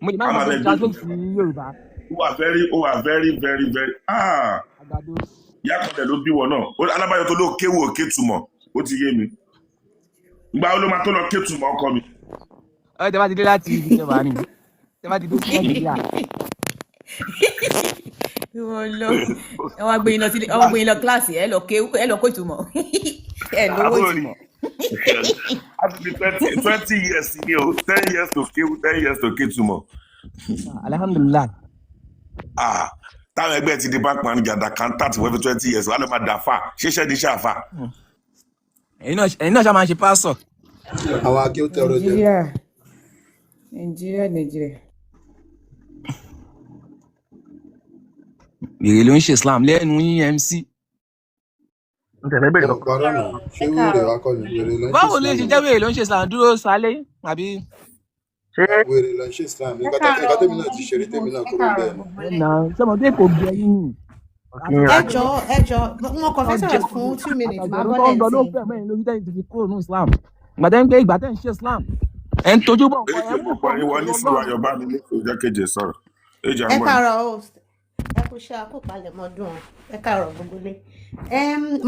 [SPEAKER 5] mo ti máa ń translate sí Yorùbá.
[SPEAKER 2] ó wà very yàtọ̀ ló bí wọ náà alábàáyọ tó ló kéwò òkè túmọ̀ ó ti yé mi ìgbà wo ló máa tó lọ ké túmọ̀ ọkọ mi.
[SPEAKER 5] ẹ tẹ́ bá ti dé láti ibi tẹ́ bá ní tẹ́ bá ti dé sí Nàìjíríà.
[SPEAKER 6] ẹ wá gbé yín lọ kíláàsì ẹ lọ kó ìtumọ̀ ẹ lówó ìtumọ̀.
[SPEAKER 2] àti 20 years ni o 10 years to kéwù 10 years to ké túmọ̀.
[SPEAKER 5] Alhamdulillah.
[SPEAKER 2] Táwọn ẹgbẹ́ ti di bank manager da contact wọ́n fi 20 years wà ló máa dà fà ṣíṣẹ́ ní ṣàfà.
[SPEAKER 5] ẹ̀yin náà ṣá máa ń ṣe pásọ̀.
[SPEAKER 1] àwọn akéwù tẹ̀rọ jẹ.
[SPEAKER 6] Nàìjíríà.
[SPEAKER 5] Wèrè ló ń ṣe Islam lẹ́nu yín MC. Báwo lè ṣe jẹ́ wèrè ló ń ṣe Islam dúró sálẹ̀ àbí.
[SPEAKER 1] Wèrè ló ń ṣe Islam nígbà tẹ́mi náà ti ṣeré tèmi náà kúrò bẹ́ẹ̀.
[SPEAKER 5] Sọmọdé kò bí ẹyin nì.
[SPEAKER 6] ẹjọ wọn kàn fẹ́ sọ̀rọ̀ fún 2 minutes máa bọ́ lẹ́yìn sí.
[SPEAKER 5] ìgbà tẹ́ ń ṣe Islam ẹ̀ ń tojú bọ̀.
[SPEAKER 2] ìwọ ní sùúrù ayọ̀bá mi ní ìjọ keje sọ̀rọ̀.
[SPEAKER 6] ẹ káàárọ̀ host ẹ kò ṣe àkópalẹ̀ mọ́dún ẹ káàárọ̀ gbogbo lé.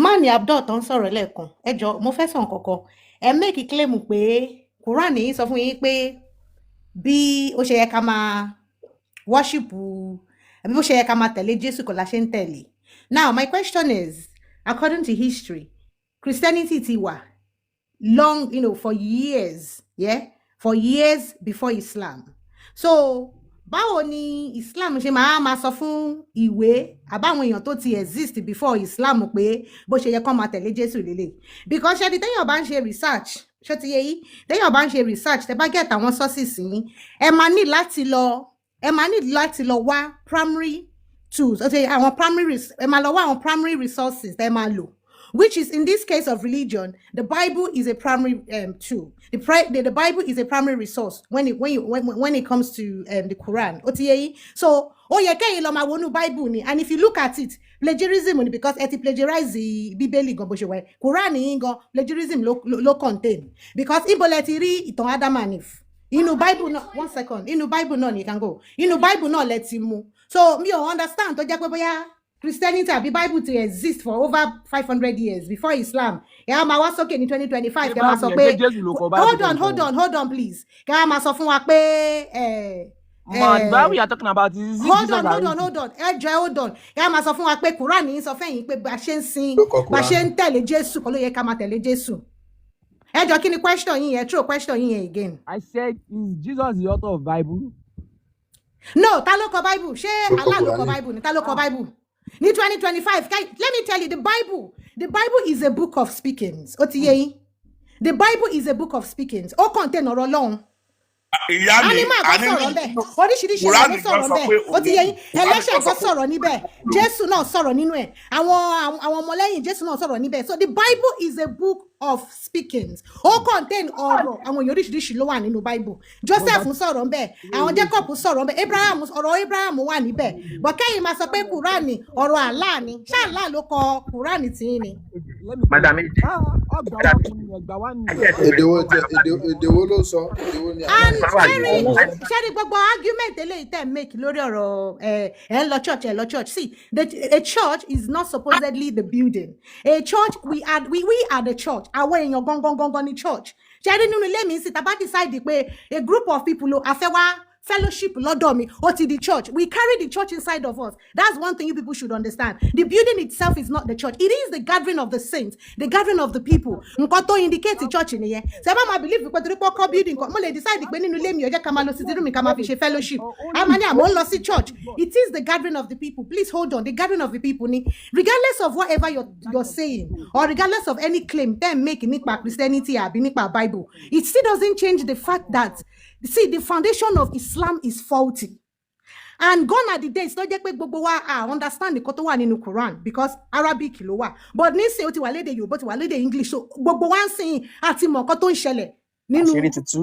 [SPEAKER 6] Mani Abdul tó ń sọ̀rọ̀ lẹ́ẹ̀kan ẹjọ mo fẹ́ sàn kankan ẹ make claim pé Quran yìí sọ fún yín pé bí ó ṣe yẹ ká máa worship bí ó ṣe yẹ ká máa tẹ̀lé Jésù kò la ṣe ń tẹ̀lé. Now my question is, according to history, Christianity ti wà long, for years, for years before Islam. So báwo ni Islam ṣe máa sọ fún ìwé àbáwọn èèyàn tó ti exist before Islam pé bó ṣe yẹ kó máa tẹ̀lé Jésù lélẹ̀? Because ṣe ni téèyàn bá ń ṣe research ṣó ti yé yìí téèyàn bá ń ṣe research tẹ́ bá get àwọn sources yín ẹ máa ní láti lọ wá primary tools àwọn primary ẹ máa lọ wá àwọn primary resources tẹ́ máa lò, which is in this case of religion the Bible is a primary tool. The Bible is a primary resource when it comes to the Quran. Ó ti yé yín. So ó yẹ kẹ́yìn lọ máa wọnú Bible ni, and if you look at it plagiarism ni, because ẹ ti plagiarize Bíbélì gan bó ṣe wà Quran yín gan plagiarism ló contain, because ibo lẹ ti rí ìtàn Adam and Eve inú Bible náà. One second, inú Bible náà ni you can go inú Bible náà lẹ ti mú. So mi ò understand tó jẹ́ pé bóyá Christianity àbí Bible to exist for over 500 years before Islam. Ẹ á máa wá sókè ní 2025 kẹ́ máa sọ pé hold on please. Kẹ́ á máa sọ fún wa pé
[SPEAKER 5] Bible we are talking about is
[SPEAKER 6] hold on. Hold on. Kẹ́ á máa sọ fún wa pé Quran ń sọ fẹ́yìn pé bá ṣe ń sìn, bá ṣe ń tẹ̀lé Jésù kọ́ ló yẹ ká máa tẹ̀lé Jésù. Ẹ jọ kí ni question yín yẹn? Throw question yín yẹn again.
[SPEAKER 5] I said, is Jesus the author of Bible?
[SPEAKER 6] No, ta ló kọ Bible? Ṣé Allah ló kọ Bible ni? Ta ló kọ Bible? Ní 2025, let me tell you, the Bible is a book of speakings. Ó ti yé yín? The Bible is a book of speakings. Ó contain ọ̀rọ̀ Ọlọ́run. Animal kan sọ̀rọ̀ bẹ́ẹ̀, oríṣiríṣi ọ̀rọ̀ ló sọ̀rọ̀ bẹ́ẹ̀, ó ti yé yín, ẹlẹ́ṣẹ̀ kan sọ̀rọ̀ níbẹ̀, Jésù náà sọ̀rọ̀ nínú ẹ̀, àwọn ọmọlẹ́yìn Jésù náà sọ̀rọ̀ níbẹ̀. So the Bible is a book of speakings. Ó contain ọ̀rọ̀ àwọn èèyàn oríṣiríṣi ló wà nínú Bible. Joseph sọ̀rọ̀ ńbẹ̀, àwọn Jacob sọ̀rọ̀ ńbẹ̀, ọ̀rọ̀ Abraham wà níbẹ̀. But kẹ́yìn máa sọ pé Quran ọ̀rọ̀ Allah ni, ṣé Allah ló kọ Quran tí yín ni?
[SPEAKER 7] Madam
[SPEAKER 6] And Sherry gbogbo argument eléyìí tẹ́ make lórí ọ̀rọ̀ ẹ lọ church. See, a church is not supposedly the building. A church, we are the church. Àwọn èèyàn gangan ní church. Sherry nínú ilé mi sì tá bá decide pé a group of people ló afẹ́ wá fellowship lọ́dọ̀ mi ó ti di church. We carry the church inside of us. That's one thing you people should understand. The building itself is not the church. It is the gathering of the saints, the gathering of the people. Nǹkan tó indicate the church nìyẹn. Ṣé bá máa believe pé torí pé kọ́ building kan mo lè decide pé nínú ilé mi ó jẹ́ ká máa lọ sí room mi ká máa fi ṣe fellowship. Àmọ́ àmọ́ lọ sí church. It is the gathering of the people. Please hold on. The gathering of the people ni regardless of whatever you're saying or regardless of any claim then make nípa Christianity àbí nípa Bible. It still doesn't change the fact that see, the foundation of Islam is faulty. And gone are the days tó jẹ́ pé gbogbo wa understand nǹkan tó wà nínú Quran because Arabic ló wà. But nísìnyí ó ti wà lédè Yorùbá, ó ti wà lédè English. So gbogbo wa ń sìn àti mọ̀ nǹkan tó ń ṣẹlẹ̀ nínú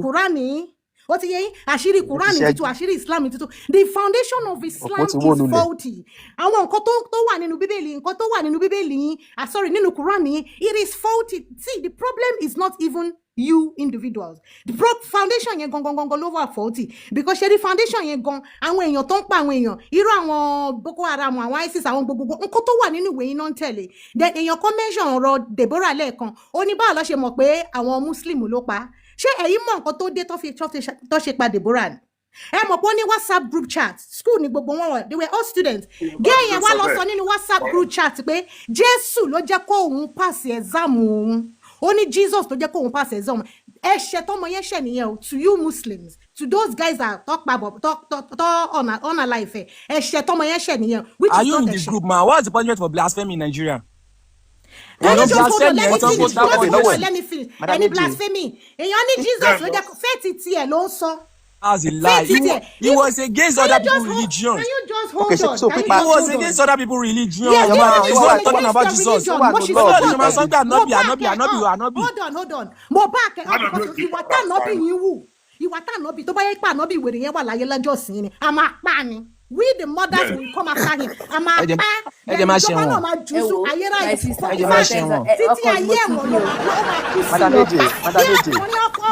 [SPEAKER 6] Quran yìí. Ó ti yé yín, àṣírí Quran tuntun, àṣírí Islam tuntun. The foundation of Islam is faulty. Àwọn nǹkan tó wà nínú Bíbélì, nǹkan tó wà nínú Bíbélì yín, sorry, nínú Quran yín, it is faulty. See, the problem is not even you individuals. The foundation yẹn gangan ló wà faulty because ṣe the foundation yẹn gan àwọn èèyàn tó ń pa àwọn èèyàn irú àwọn Boko Haram àwọn ISIS àwọn gbogbo nǹkan tó wà nínú ìwé yín náà ń tẹ̀lé. Then èèyàn kan mention ọ̀rọ̀ Deborah lẹ́ẹ̀kan ó ní báwo ló ṣe mọ̀ pé àwọn Muslim ló pa. Ṣé ẹ̀yin mọ̀ nǹkan tó dé tó ṣe pa Deborah ni? Ẹ mọ̀ pé ó ní WhatsApp group chat school ni gbogbo wọn wà, they were all students. Gẹ́yìn wá lọ sọ nínú WhatsApp group chat pé Jésù ló jẹ́ kó òun pass exam òun. Ó ní Jesus tó jẹ́ kó òun pass exam. Ẹ̀ṣẹ̀ tọ́mọ yẹn ṣẹ̀ nìyẹn o to you Muslims, to those guys that talk on a life. Ẹ̀ṣẹ̀ tọ́mọ yẹn ṣẹ̀ nìyẹn.
[SPEAKER 5] Are you in this group, man? What's the punishment for blasphemy in Nigeria?
[SPEAKER 6] Can you just hold on? Let me finish. Any blasphemy. Èèyàn ní Jesus ló jẹ́ faith tiẹ̀ ló ń sọ.
[SPEAKER 5] As a lie. He was against other people's religion.
[SPEAKER 6] Can you just hold on?
[SPEAKER 5] He was against other people's religion.
[SPEAKER 6] Yes,
[SPEAKER 5] He's not talking about Jesus.
[SPEAKER 6] Hold on. Mo back ìwà tá ànábì yín wù. Ìwà tá ànábì tó bá yẹ pé ànábì wèrè yẹn wà láyé lọ́jọ́ sí ni. A máa pa ni. We the mothers will come after him. A máa pa. Ìjọba náà máa jù sùn ayérayé. Títí ayé ẹ̀wọ̀n ló máa kú sí.
[SPEAKER 8] Madam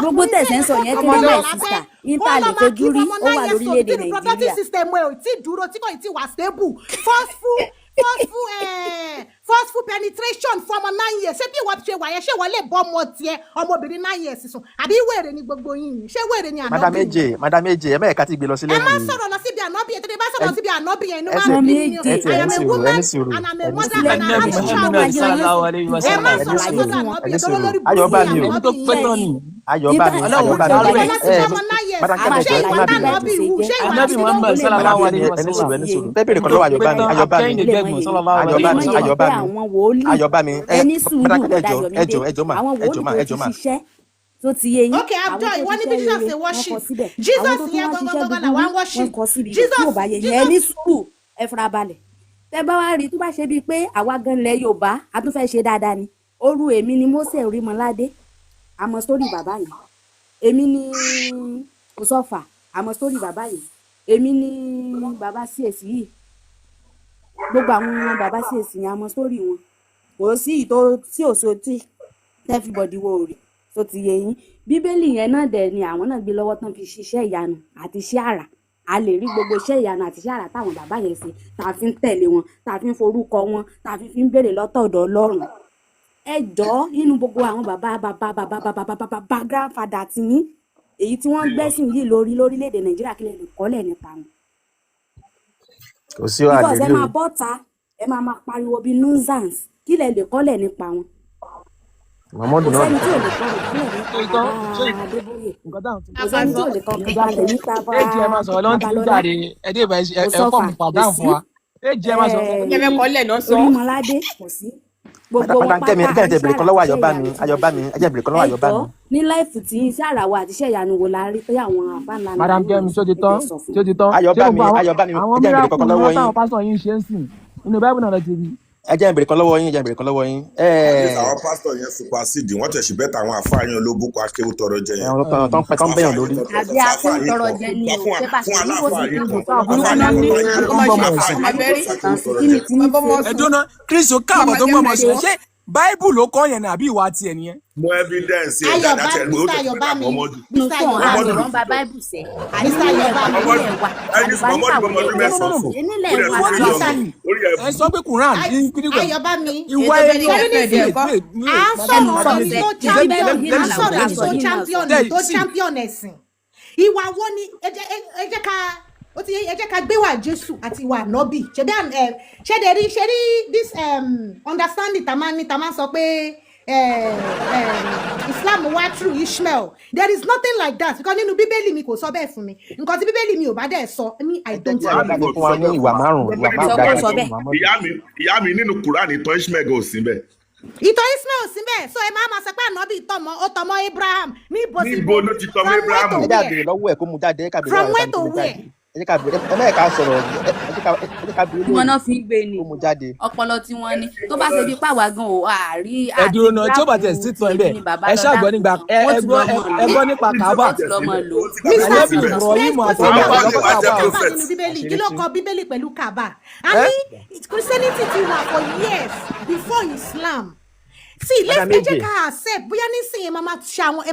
[SPEAKER 8] gbogbo tẹ̀sán sọ yẹn kí my sister inter lè fojú rí ó wà lórílẹ̀-èdè Nàìjíríà.
[SPEAKER 6] Productive system ẹ̀ ò tí dúró tí kò tí wà stable. Forceful penetration for ọmọ 9 years. Ṣé bí wọ́n ṣe wà yẹn ṣé wọ́n lè bọ́ ọmọ tiẹ̀ ọmọbìnrin 9 years sùn? Àbí wèrè ni gbogbo yín? Ṣé wèrè ni ànábì?
[SPEAKER 7] Madam Eje, ẹ má ẹ̀ka tí gbé lọ sílẹ̀
[SPEAKER 6] yìí. Ẹ má sọ̀rọ̀ lọ síbi ànábì yẹn tó dé bá sọ̀rọ̀ síbi ànábì yẹn inú máa ń bí mi. I am a woman and I'm a mother and I have a child. Ẹ má sọ̀rọ̀ síbi ànábì yẹn tó lórí
[SPEAKER 7] Ayọ̀bá mi o. Ayọ̀bá mi. Ayọ̀bá mi
[SPEAKER 8] ẹni sùúrù ẹjọ́ mà tó ti yé yín.
[SPEAKER 6] Okay, Abdul, ìwọ ní bí Jesus ṣe worship. Jesus yẹn gangan la wá worship. Jesus
[SPEAKER 8] yóò bá yẹ ẹni sùúrù ẹ fara balẹ̀. Tẹ́ bá wá rí tó bá ṣe bíi pé àwa gan lẹ Yorùbá a tún fẹ́ ṣe dáadáa ni. Orú èmi ni Mósè Orímọládé àmọ́ sórí bàbá yẹn. Èmi ni Òsọ́fà àmọ́ sórí bàbá yẹn. Èmi ni bàbá CAC yìí. Gbogbo àwọn bàbá CAC yẹn àmọ́ sórí wọn. Kò sí ìtò tí òṣò tí everybody wo rí tó ti yé yín. Bíbélì yẹn náà dẹ̀ ni àwọn náà gbé lọ́wọ́ tán fi ṣiṣẹ́ ìyanu àti iṣẹ́ àrà a lè rí gbogbo iṣẹ́ ìyanu àti iṣẹ́ àrà táwọn bàbá yẹn ṣe tá a fi ń tẹ̀lé wọn tá a fi ń forúkọ wọn tá a fi ń béèrè lọ́tọ̀ọ̀dọ̀ Ọlọ́run. Ẹ jọ̀ọ́ nínú gbogbo àwọn bàbá grandfather ti yín èyí tí wọ́n gbẹ́sìn yìí lórílẹ̀‐èdè Nàìjíríà kí lè lè kọ́lẹ̀ nípa wọn.
[SPEAKER 7] kò sí wàhálà
[SPEAKER 8] because ẹ
[SPEAKER 7] lórí
[SPEAKER 8] máa bọ́ta ẹ máa pariwo bíi nuisance kí lè lè kọ́lẹ̀ nípa wọn.
[SPEAKER 7] Muhammadu
[SPEAKER 8] kò
[SPEAKER 7] náà
[SPEAKER 8] sẹ́ni tí ò lè kọ́lẹ̀ nípa Adébóyè kò sẹ́ni tí ò lè kọ́lẹ̀ nípa
[SPEAKER 5] èjì ẹ máa sọ̀rọ̀ lọ́n ti ń jáde ẹdí ìbá ẹ kọ́ mi pàdán fún wa èjì ẹ máa sọ̀rọ̀
[SPEAKER 8] Orímọládé kò sí gbogbo wọn
[SPEAKER 7] Madam Kẹ́mi ẹjẹ ìbèrè kan lọ́wọ́ Ayọ̀bámi ẹjẹ ìbèrè kan lọ́wọ́ Ayọ̀bámi.
[SPEAKER 8] ní láìfù tí iṣẹ́ àràwọ̀ àti iṣẹ́ ìyanu wo la rí pé àwọn àbáńlá
[SPEAKER 5] Madam Kẹ́mi tó ti tán
[SPEAKER 7] Ayọ̀bámi ẹjẹ ìbèrè kan lọ́wọ́ yín.
[SPEAKER 5] àwọn pásítọ̀ yín ṣe ń sìn inú báíbù náà lọ ti rí.
[SPEAKER 7] ẹjẹ ìbèrè kan lọ́wọ́ yín
[SPEAKER 2] àwọn pásítọ̀ yẹn supersede wọ́n tẹ̀sí bẹ́ẹ̀ táwọn àfáàyàn olóbùkù akéwù tọrọ jẹ yẹn.
[SPEAKER 7] tán bẹ̀yàn lórí.
[SPEAKER 8] àbí akéwì tọrọ jẹ ní o ṣé bá ṣe ní kò sí kí n bò tó
[SPEAKER 5] ẹdúná Kristo káàbọ̀ tó gbọ́mọ̀ sí ṣé báíbù ló kọ́ yẹn àbí ìwà tiẹ̀ nìyẹn.
[SPEAKER 2] mo evidence ẹ̀ dáadáa tẹ̀ ló tẹ̀ fún ọmọdù.
[SPEAKER 8] àwòrán bá báíbù sẹ́
[SPEAKER 5] ẹ sọ pé Quran ní kíríkọ ìwà
[SPEAKER 6] tó champion ẹ̀sìn ìwà wo ni ẹ jẹ́ ká gbé wà Jésù àti wà nọ́bì ṣe rí this understanding tá máa sọ pé Islam wá through Ishmael there is nothing like that because nínú Bíbélì mi kò sọ bẹ́ẹ̀ fún mi nǹkan tí Bíbélì mi ò bá dẹ̀ sọ ní I don't
[SPEAKER 7] know. ìwà márùn-ún
[SPEAKER 2] ìyá mi nínú Quran ìtàn Ishmael kò sí bẹ́ẹ̀.
[SPEAKER 6] ìtàn Ismail síbẹ̀ so ẹ máa sọ pé ànábì tọmọ Abraham
[SPEAKER 2] níbo ló ti tọmọ Abraham.
[SPEAKER 7] ẹ jáde lọ́wọ́ ẹ̀ kó mu jáde
[SPEAKER 6] from where to where.
[SPEAKER 7] ẹ mẹ́ẹ̀ká sọ̀rọ̀ ẹ ká bí
[SPEAKER 8] wọn náà fi ń gbé ni
[SPEAKER 7] kó mu jáde.
[SPEAKER 8] ọpọlọ tí wọ́n ní tó bá ṣe bí pàwọ́ gan o àárí
[SPEAKER 5] ẹdùn náà tí ó bá tẹ̀ sí tán ibẹ̀ ẹ ṣàgbọ́ nígbà ẹgbọ́ nípa Kaaba
[SPEAKER 6] Mr. Ibrahim àti kí ló kọ Bíbélì pẹ̀lú Kaaba àní Christianity ti wà for years before Islam. See, let's take a accept. Bóyá nísìnyí ẹ máa ṣe àwọn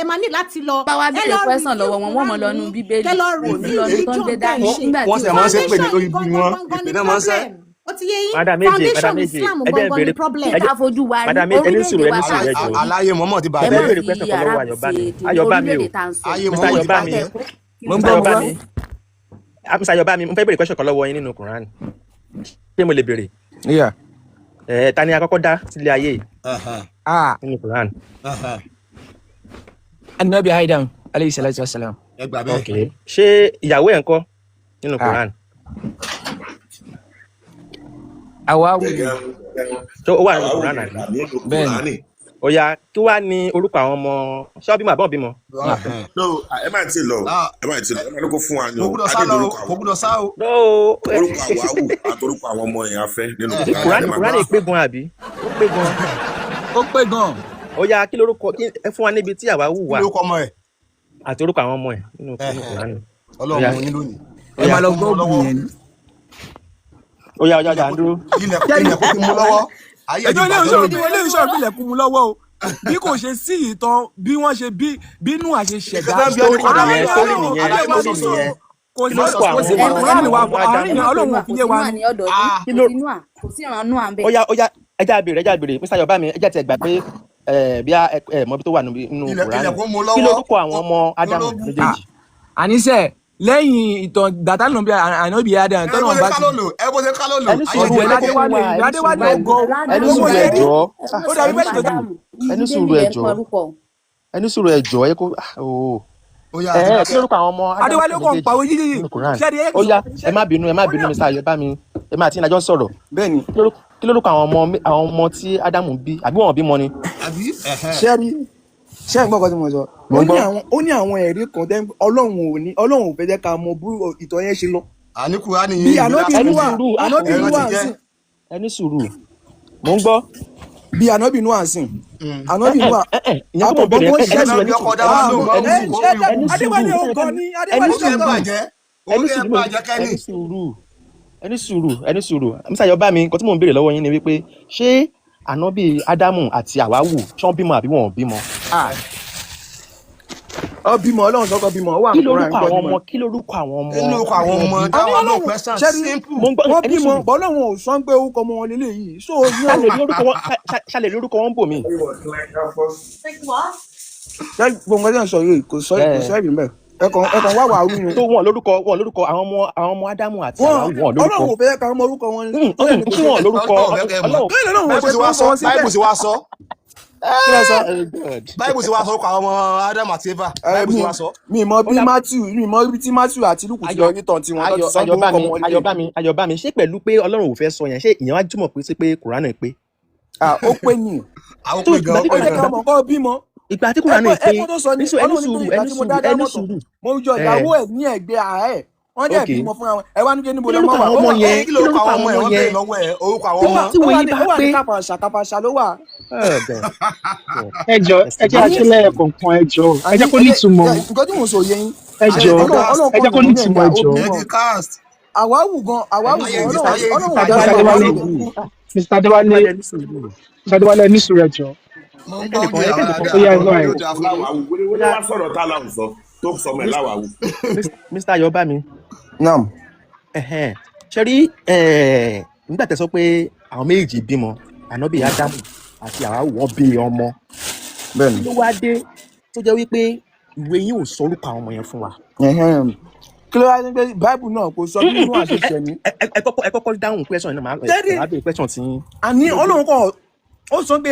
[SPEAKER 6] ẹ máa ní láti lọ.
[SPEAKER 8] Bá wa béèrè question lọ́wọ́ wọn wọ́n mọ̀ lọ́nu Bíbélì.
[SPEAKER 6] Ẹ lọ review
[SPEAKER 7] tó ń gbé dání nígbà tí wọ́n ṣe máa ń ṣe pé ní lórí bí wọn ìpínlẹ̀ máa ń ṣe.
[SPEAKER 6] Ó ti yé yín foundation Islam gbọ́ngàn ní problem.
[SPEAKER 8] Ká fojú wa rí orílẹ̀-èdè wa bá
[SPEAKER 7] sọ. Aláyé mọ́mọ́ ti bá a
[SPEAKER 8] béèrè question lọ́wọ́ Ayọ̀bámi o.
[SPEAKER 7] Ayọ̀bámi mo fẹ́ béèrè question kan lọ́wọ́ yín nínú Quran. Ṣé mo lè béèrè? Ta ni àkọ́kọ́ dá sílé ayé yìí? Nínú Quran.
[SPEAKER 5] Ànábì Adam alayhi salatu wassalam.
[SPEAKER 7] Okay. Ṣé ìyàwó ẹ̀ ń kọ́ nínú Quran?
[SPEAKER 5] Àwa wù.
[SPEAKER 7] Ṣé ó wà nínú Quran àná?
[SPEAKER 5] Bẹ́ẹ̀ni.
[SPEAKER 7] Ó yá kí wá ní orúkọ àwọn ọmọ ṣé wọ́n bímọ àbọ̀ bímọ?
[SPEAKER 2] No, ẹ máa ti lọ. Ẹ máa ti lọ. Ẹ máa ní kó fún wa ní o.
[SPEAKER 7] Kò gbúdọ̀ sá o.
[SPEAKER 2] Orúkọ àwáwù àtọrúkọ àwọn ọmọ yẹn afẹ́ nínú
[SPEAKER 7] Quran pé gan àbí? Ó pé gan. Ó yá kí lórúkọ ẹ fún wa níbi tí àwáwù wà. Kí lórúkọ ọmọ ẹ̀? Àti orúkọ àwọn ọmọ ẹ̀ nínú Quran.
[SPEAKER 9] Ọlọ́run yín lónìí.
[SPEAKER 5] Ẹ máa lọ gbọ́ ògùn yẹn.
[SPEAKER 7] Ó yá à ń dúró.
[SPEAKER 9] Ilẹ̀ kò mú lọ́wọ́.
[SPEAKER 5] Ẹjọ́ ilé iṣẹ́ ìpínlẹ̀ kú mu lọ́wọ́ o. Bí kò ṣe sí ìtàn bí wọ́n ṣe bínú àṣẹ ṣẹ̀dá. Kò sí Quran wa àárín Ọlọ́run òfin yé wa.
[SPEAKER 8] Kò sí ìrànú à ń bẹ̀.
[SPEAKER 7] Ó yá ẹja béèrè Mr. Ayọ̀bámi ẹja tẹ gbà pé bí ẹ mọ bí tó wà nínú Quran. Kí lórúkọ àwọn ọmọ Ádámù méjèèjì?
[SPEAKER 5] Àníṣe lẹ́yìn ìtàn dàtánù bí ànábì Adam tọ́nà bá ti ọ̀gbẹ́ Adéwálé ọgọ́
[SPEAKER 7] ẹni sùúrù ẹjọ́ ẹ kó kí lórúkọ àwọn ọmọ
[SPEAKER 5] Adéwálé ọgọ́ pàwọ́ yíyí
[SPEAKER 7] ó yá ẹ má bínú Mr. Ayọ̀bámi ẹ máa tí ìnájọ́ sọ̀rọ̀ kí lórúkọ àwọn ọmọ tí Ádámù bí àbí wọn bímọ ni.
[SPEAKER 1] ṣé ẹ̀ ń gbọ́ ọkọ tí mo sọ ó ní àwọn ẹ̀rí kan tẹ́ Ọlọ́run ò fẹ́ jẹ́ ká mọ bí ìtọ́ yẹn ṣe lọ. Bí ànábì Núà sí.
[SPEAKER 7] Ẹni sùúrù mò ń gbọ́.
[SPEAKER 1] Bí ànábì Núà sí. Ànábì Núà àkọ́kọ́ bó ṣe é Adéwálé ọgọ́ ni
[SPEAKER 7] ẹni sùúrù Mr. Ayọ̀bámi nǹkan tí mò ń béèrè lọ́wọ́ yín ni wípé ṣé ànábì Ádámù àti àwáwù ṣán bímọ àbí wọn ò bímọ?
[SPEAKER 1] ọ bímọ Ọlọ́run sọkọ bímọ ó wà ní Quran nǹkan bímọ.
[SPEAKER 7] kí lórúkọ àwọn ọmọ.
[SPEAKER 9] kí lórúkọ àwọn ọmọ táwọn náà question simple.
[SPEAKER 1] wọ́n bímọ Ọlọ́run ò sọ pé orúkọ ọmọ wọn lélẹ̀ yìí.
[SPEAKER 7] ṣàlẹ̀ lórúkọ wọn bò mí.
[SPEAKER 1] gbogbo ẹgbẹ́ sọ yìí kò sọ ẹ̀rí mẹ́ ẹ̀kan wá wà á wúni.
[SPEAKER 7] tó wọn lórúkọ àwọn ọmọ Ádámù àti àwọn wọn lórúkọ.
[SPEAKER 1] Ọlọ́run ò fẹ́ ká mọ orúkọ wọn.
[SPEAKER 7] kí wọn lórúkọ
[SPEAKER 9] Báìbù sì wá sọ. Báìbù sì wá sọ orúkọ àwọn ọmọ Ádámù àti Éfà. Báìbù sì wá sọ.
[SPEAKER 1] mi mọ bí Matthew àti Lúùkù ti lọ ní tàn tiwọn lọ ti sọ orúkọ wọn lé.
[SPEAKER 7] Ayọ̀bámi ṣé pẹ̀lú pé Ọlọ́run ò fẹ́ sọ yẹn ṣé ìyẹn wá túmọ̀ pé sí pé Kùránì pé.
[SPEAKER 1] ó pé ní. àwọn pé gan ọkọ ìgbà mọ kọ bímọ.
[SPEAKER 7] ìgbà tí Kùránì pé ẹni sùúrù
[SPEAKER 1] mo jọ ìyàwó ẹ ní ẹgbẹ́ ààrẹ wọ́n dẹ̀ bímọ fúnra wọn ẹ wá níbi níbo lọ́mọ wà.
[SPEAKER 7] ọmọ yẹn
[SPEAKER 9] kí lórúkọ àwọn ọmọ yẹn wọ́n bẹ̀rẹ̀ lọ́wọ́ ẹ̀ orúkọ àwọn ọmọ.
[SPEAKER 7] tí wọ́n yí bá pé
[SPEAKER 1] kàpàṣà ló wà.
[SPEAKER 10] ẹ jẹ́ àṣìlẹ̀ kọ̀ọ̀kan ẹ jọ ẹ jẹ́ kó ní ìtumọ̀.
[SPEAKER 1] nǹkan tí mo sọ yẹn
[SPEAKER 10] ẹ jọ ẹ jẹ́ kó ní ìtumọ̀ ẹ jọ.
[SPEAKER 1] àwáwù gan Ọlọ́run
[SPEAKER 10] Mr. Adéwálé ní sùúrù ẹ jọ.
[SPEAKER 7] Mr. Ayọ̀bámi.
[SPEAKER 1] Naam.
[SPEAKER 7] ṣe rí nígbà tẹ́ sọ pé àwọn méjì bímọ ànábì Ádámù àti Háwà wọ́n bí ọmọ.
[SPEAKER 1] Bẹ́ẹ̀ni.
[SPEAKER 7] ló wá dé tó jẹ́ wípé ìwé yín ò sọ orúkọ àwọn ọmọ yẹn fún wa.
[SPEAKER 1] kí ló wá ní pé báìbù náà kò sọ nínú àṣìṣe ni.
[SPEAKER 7] ẹ kọ́kọ́ dáhùn question náà máa bẹ̀rẹ̀ question tí.
[SPEAKER 1] àní Ọlọ́run kọ́ ó sọ pé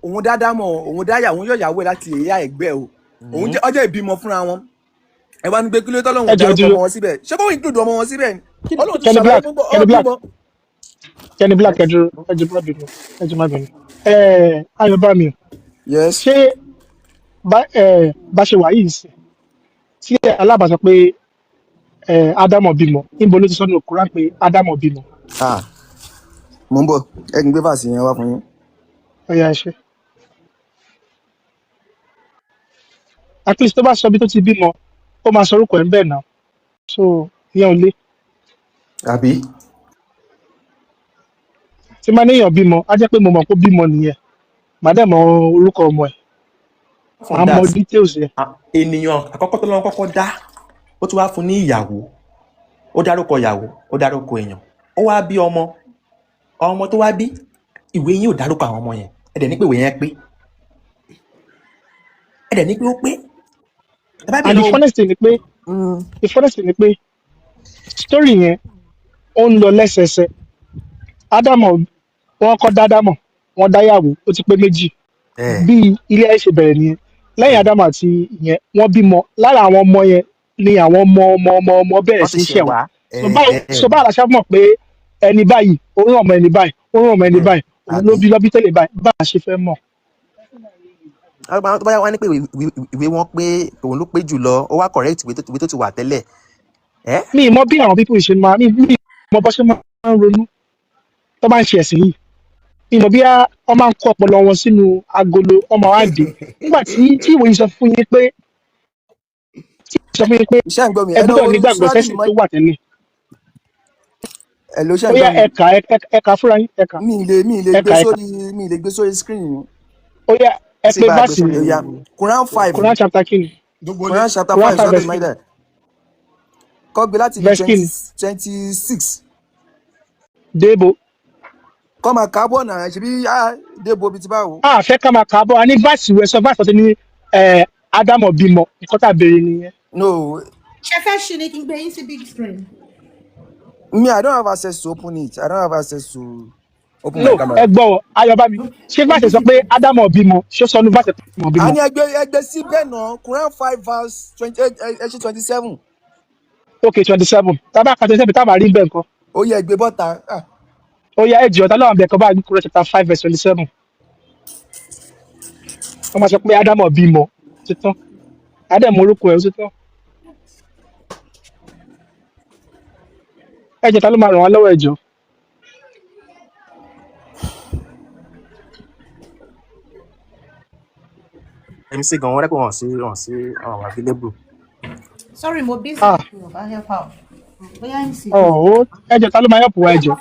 [SPEAKER 1] òun dáadáa mọ òun dáyà òun yọ̀yàwó láti ẹ̀yà ẹ̀gbẹ́ o òun jẹ́ ọjọ́ ìbímọ fúnra wọn ẹ wá ní pé kí ló tọ́lọ́run dárúkọ ọmọ wọn síbẹ̀ ṣé kó include ọmọ wọn síbẹ̀ ni Ọlọ́run ti ṣàlàyé gbogbo ọ̀gbọ́n.
[SPEAKER 10] Kenny Black ẹjọ má bínú Ayọ̀bámi ṣé bá ṣe wà yìí sí tí alábàásọ pé Ádámọ̀ bímọ níbo ló ti sọ ní Kùránì pé Ádámọ̀ bímọ.
[SPEAKER 1] mo ń bọ̀ ẹ kì í gbé fàṣì yẹn wá fún yín.
[SPEAKER 10] ọyà ẹṣẹ at least tó bá sọ bí tó ti bímọ ó máa sọ orúkọ ẹ̀ ń bẹ̀ náà so ìyẹn ò lé.
[SPEAKER 1] àbí.
[SPEAKER 10] tí máa níyàn bímọ á jẹ́ pé mo mọ̀ pé bímọ nìyẹn màá dẹ̀ mọ orúkọ ọmọ ẹ̀ màá mọ details yẹn.
[SPEAKER 7] ènìyàn àkọ́kọ́ tó lọ́wọ́ kọ́kọ́ dá ó tún wá fún ní ìyàwó ó dárúkọ ìyàwó ó dárúkọ èèyàn ó wá bí ọmọ tó wá bí ìwé yín ò dárúkọ àwọn ọmọ yẹn ẹ dẹ̀ ní pé ìwé yẹn pé ẹ dẹ̀ ní pé ó pé.
[SPEAKER 10] and the funniest thing ni pé story yẹn ó ń lọ lẹ́sẹẹsẹ Ádámọ̀ wọn kọ́ dádámọ̀ wọn dáyàwó ó ti pé méjì bí ilé ayé ṣe bẹ̀rẹ̀ nìyẹn lẹ́yìn Ádámọ̀ àti ìyẹn wọ́n bímọ lára àwọn ọmọ yẹn ni àwọn ọmọ bẹ̀rẹ̀ sí í ṣẹ̀wá so báwo la ṣe mọ̀ pé ẹni báyìí ó rán ọmọ ẹni báyìí ó rán ọmọ ẹni báyìí òun ló bí lọ́bí tẹ́lẹ̀ báyìí bá a ṣe fẹ́ mọ̀.
[SPEAKER 7] tó bá yà wá ní pé ìwé wọn pé òun ló pé jùlọ ó wá correct ìwé tó ti wà tẹ́lẹ̀.
[SPEAKER 10] mi mọ bí àwọn people ṣe máa mi mọ bó ṣe máa ń ronú tó bá ń ṣe ẹ̀sìn yìí mi mọ bí wọ́n máa ń kó ọpọlọ wọn sínú agolo ọmọ wa dé nígbà tí ìwé yìí sọ fún yín pé ẹ gbọ́dọ̀ nígbàgbọ́ sẹ́sìn tó wà tẹ́lẹ̀. Oya ẹ̀ka fúnra yín ẹ̀ka.
[SPEAKER 1] mi lè gbé sórí screen ni.
[SPEAKER 10] Oya ẹ pé báàsì ni.
[SPEAKER 1] Quran 5.
[SPEAKER 10] Quran chapter kini.
[SPEAKER 1] Quran chapter 5 sọ́dọ̀ ìmáìdá. Kọ́ gbé láti 26.
[SPEAKER 10] Débo.
[SPEAKER 1] Kọ́ máa kábọ̀ náà ṣe bí débo bíi ti báwo.
[SPEAKER 10] Fẹ́ ká máa kábọ̀ a ní báàsì rẹ̀ sọ báàsì ọ̀sẹ̀ ní Ádámọ̀ bímọ nǹkan tá a béèrè nìyẹn.
[SPEAKER 1] No.
[SPEAKER 6] Ṣé fẹ́ ṣe ni kí n gbé yín sí big screen?
[SPEAKER 1] Me, I don't have access to open it. I don't have access to open
[SPEAKER 10] my
[SPEAKER 1] camera.
[SPEAKER 10] No, ẹ gbọ́ Ayọ̀bámi. Ṣé báṣẹ sọ pé Ádámọ̀ bímọ? Ṣé sọ ní báṣẹ Ádámọ̀ bímọ?
[SPEAKER 1] A ní ẹgbẹ́ síbẹ̀ náà, Quran 5 verse 27.
[SPEAKER 10] Okay, 27. Tábà ka 27 tábà rí bẹ́ẹ̀ nǹkan.
[SPEAKER 1] Ó yẹ ẹgbẹ́ bọ́ta.
[SPEAKER 10] Ó yẹ ẹ̀jẹ̀ ọ̀tá lọ́wọ́ àbẹ̀kọ́ bá Quran chapter 5 verse 27. Wọ́n máa sọ pé Ádámọ̀ bímọ títán. Ádámọ̀ orúkọ ẹ̀ ó títán. Ẹ̀jẹ̀ ta ló máa ràn wá lọ́wọ́ ẹ̀jọ̀.
[SPEAKER 7] MC gan wọn rẹ pé wọn sí àwọn available.
[SPEAKER 6] Sorry mo busy. Help out. Bóyá MC.
[SPEAKER 10] Ẹ̀jẹ̀ ta ló máa help wa ẹ̀jọ̀.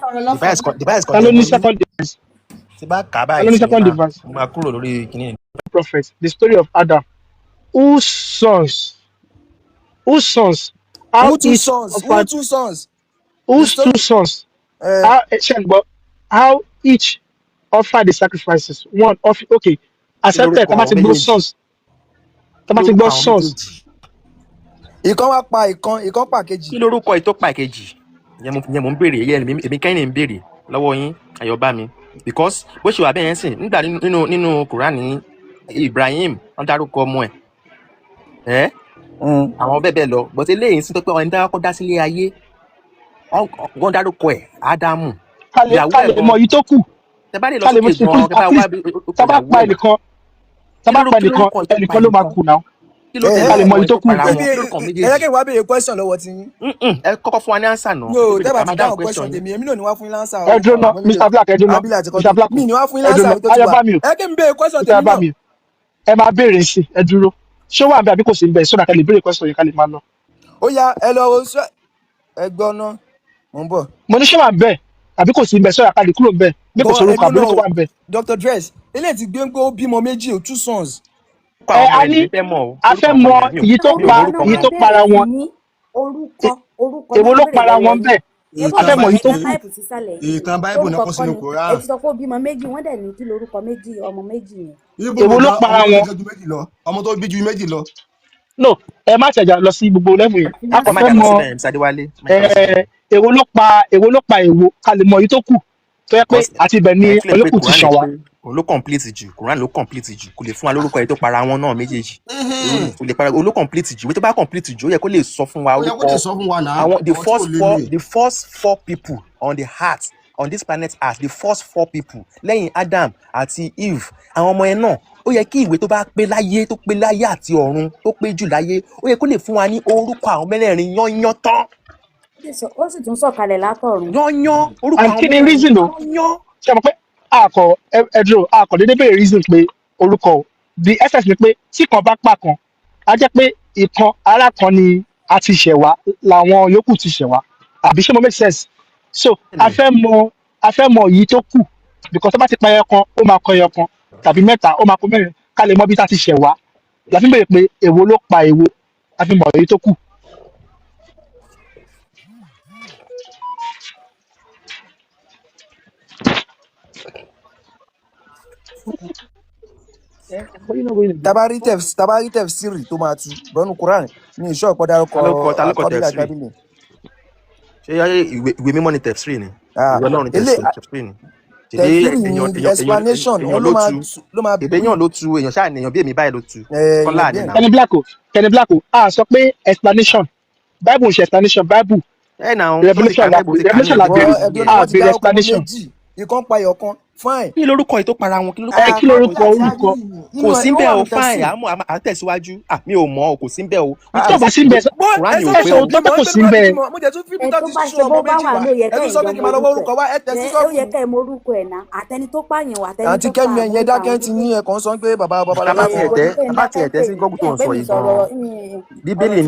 [SPEAKER 7] Device
[SPEAKER 10] ta ló ní second device.
[SPEAKER 7] Tí bá kà báyìí
[SPEAKER 10] second device.
[SPEAKER 7] Mo máa kúrò lórí kìíní.
[SPEAKER 10] Prophet, the story of Adam. whose sons how
[SPEAKER 1] Who two
[SPEAKER 10] each
[SPEAKER 1] sons? Who
[SPEAKER 10] offered
[SPEAKER 1] two sons? The
[SPEAKER 10] whose two
[SPEAKER 1] story.
[SPEAKER 10] sons
[SPEAKER 1] Uh,
[SPEAKER 10] how each offered the sacrifices one of okay
[SPEAKER 7] kí
[SPEAKER 10] accepted
[SPEAKER 7] lorúkọ àwọn
[SPEAKER 10] tamatigbo
[SPEAKER 7] méjèèjì
[SPEAKER 10] sons
[SPEAKER 7] kí lorúkọ àwọn
[SPEAKER 10] sons
[SPEAKER 7] méjèèjì
[SPEAKER 1] ìkan wá pa ìkan pa kejì.
[SPEAKER 7] kí lorúkọ ìtọ́pa ìkejì ìyẹn mo ń béèrè èmi kẹ́hìn ń béèrè lọ́wọ́ yín Ayọ̀bámi because bó ṣe wà bẹ́ẹ̀ yẹn sìn nígbà nínú Kùránì Ibrahim wọ́n dárúkọ ọmọ ẹ̀ àwọn bẹ́ẹ̀ bẹ́ẹ̀ lọ but eléyìí sí pé ọ̀hún dákọ́ dá sílé ayé wọ́n dárúkọ ẹ̀ Ádámù ìyàwó ẹ̀
[SPEAKER 10] kálẹ̀ mọ èyí tó kù
[SPEAKER 7] tẹ bá lè lọ
[SPEAKER 10] kálẹ̀ mọ
[SPEAKER 7] sókè gan-an kẹ bá wá bí
[SPEAKER 10] tábà pa ẹnìkan ló máa kù náà kálẹ̀ mọ èyí tó kù.
[SPEAKER 1] ẹ̀yẹ́kẹ́ wàá béèrè question lọ́wọ́ ti yín.
[SPEAKER 7] ẹ kọ́kọ́ fún wa ní answer náà.
[SPEAKER 1] no tẹ́bà ti dáhùn question tèmi èmi náà ni wá fún yín lánsà.
[SPEAKER 10] ẹ dúró náà Mr. Black ẹ dúró náà Mr. Black
[SPEAKER 1] mi ni wá fún yín lánsà tó ti wà. ẹ̀yẹ́kẹ́ mi béèrè question tèmi náà.
[SPEAKER 10] ẹ máa béèrè sí ẹ dúró ṣé wà bí àbí kò sí ń bẹ sódà ká lè béèrè question yẹn ká lè máa lọ.
[SPEAKER 1] ó yá ẹ lọ wo ẹ gbọ́ náà mò ń bọ̀.
[SPEAKER 10] mo ní ṣé wà ń bẹ àbí kò sí ń bẹ sódà ká lè kúrò ń bẹ bí kò sórúkọ àbí kò wà ń bẹ.
[SPEAKER 1] Dr. Dress eléyìí ti gbé ń pé ó bímọ méjì o 2 sons.
[SPEAKER 10] a ní a fẹ́ mọ èyí tó para wọn èwo ló para wọn bẹ́ẹ̀ a fẹ́ mọ èyí tó kù.
[SPEAKER 9] ìtàn báíbù náà kọ sínú Kòrán.
[SPEAKER 8] ẹ ti sọ pé ó bímọ méjì wọ́n dẹ̀ ní kí lorúkọ méjì ọmọ méjì yẹn.
[SPEAKER 10] èwo ló para wọn.
[SPEAKER 9] ọmọ tó bí ju méjì lọ.
[SPEAKER 10] no ẹ má tẹ̀jà lọ sí gbogbo lẹ́mù yẹn a kò fẹ́ mọ èwo ló pa èwo ká lè mọ èyí tó kù tó yẹ pé àti ibẹ̀ ni olókùn ti ṣàn wá.
[SPEAKER 7] òun ló complete jù Quran ló complete jù kò lè fún wa lórúkọ yìí tó para wọn náà méjèèjì kò lè para òun ló complete jù wí tó bá complete jù ó yẹ kó lè sọ fún wa orúkọ àwọn the first 4 people on the earth on this planet earth the first 4 people lẹ́yìn Adam àti Eve àwọn ọmọ yẹn náà ó yẹ kí ìwé tó bá pé láyé àti ọ̀run tó pé jù láyé ó yẹ kó lè fún wa ní orúkọ àwọn mẹ́rẹ̀ẹ̀rin yányán tán.
[SPEAKER 8] ó sì tún sọ̀kalẹ̀ látọ̀run.
[SPEAKER 7] yányán orúkọ àwọn
[SPEAKER 10] mẹ́rẹ̀ẹ̀rin yányán. ṣé mo pé àkọ́ dédé bẹ̀rẹ̀ reason pé orúkọ o the essence ni pé tí kan bá pa kan á jẹ́ pé ìkan ara kan ni a ti ṣẹ̀ wá làwọn yòókù ti ṣẹ̀ wá àbí ṣé mo make sense so a fẹ́ mọ èyí tó kù because tó bá ti pa ẹyọ kan ó máa kọ ẹyọ kan tàbí mẹ́ta ó máa kọ mẹ́rin ká lè mọ bí tá a ti ṣẹ̀ wá la fi ń bèrè pé èwo ló pa èwo a fi mọ èyí tó kù.
[SPEAKER 1] tabari tefsiri tó máa tu bọ́nú Quran ní ìṣọ́ ọ̀pọ̀ dárúkọ
[SPEAKER 7] Kọ́bílà Tábìlì. ṣé ìwé mímọ́ ni tefsiri ni ìwé Ọlọ́run ni tefsiri ni.
[SPEAKER 1] tefsiri ni explanation ló máa
[SPEAKER 7] bí. èèyàn ló tu èèyàn ṣáà èèyàn bí èmi báyìí ló tu. kọ́lá àdínà.
[SPEAKER 10] Kenny Blacko a sọ pé explanation Bible ṣe explanation Bible revelation la bẹ̀rẹ̀ explanation.
[SPEAKER 1] ìkan payọ̀ kan fine.
[SPEAKER 7] kí lórúkọ yìí tó para wọn
[SPEAKER 10] kí lórúkọ orúkọ
[SPEAKER 7] kò sí bẹ́ẹ̀ o fine àmọ́ àtẹ̀síwájú mi ò mọ̀ o kò sí bẹ́ẹ̀ o.
[SPEAKER 10] tó bá sí bẹ́ẹ̀
[SPEAKER 7] Kùránì ò pé o.
[SPEAKER 10] tó bá kò sí bẹ́ẹ̀.
[SPEAKER 1] mo jẹ tún fi bí tó ti ṣú ọmọ méjì wá ẹ tún sọ pé kí n máa lọ wọ orúkọ wá ẹ tẹ sí sọ́ọ̀kù.
[SPEAKER 8] ó yẹ ká ẹ mọ orúkọ ẹ̀ náà àtẹni tó pààyàn wà àtẹni tó
[SPEAKER 1] àti kẹ́mi ẹ̀yẹ dákẹ́ ti ní ẹ̀kan sọ pé bàbá
[SPEAKER 7] abáti ẹ̀tẹ́ sí gọ́gùn tó ń sọ yìí gan-an bíbélì ní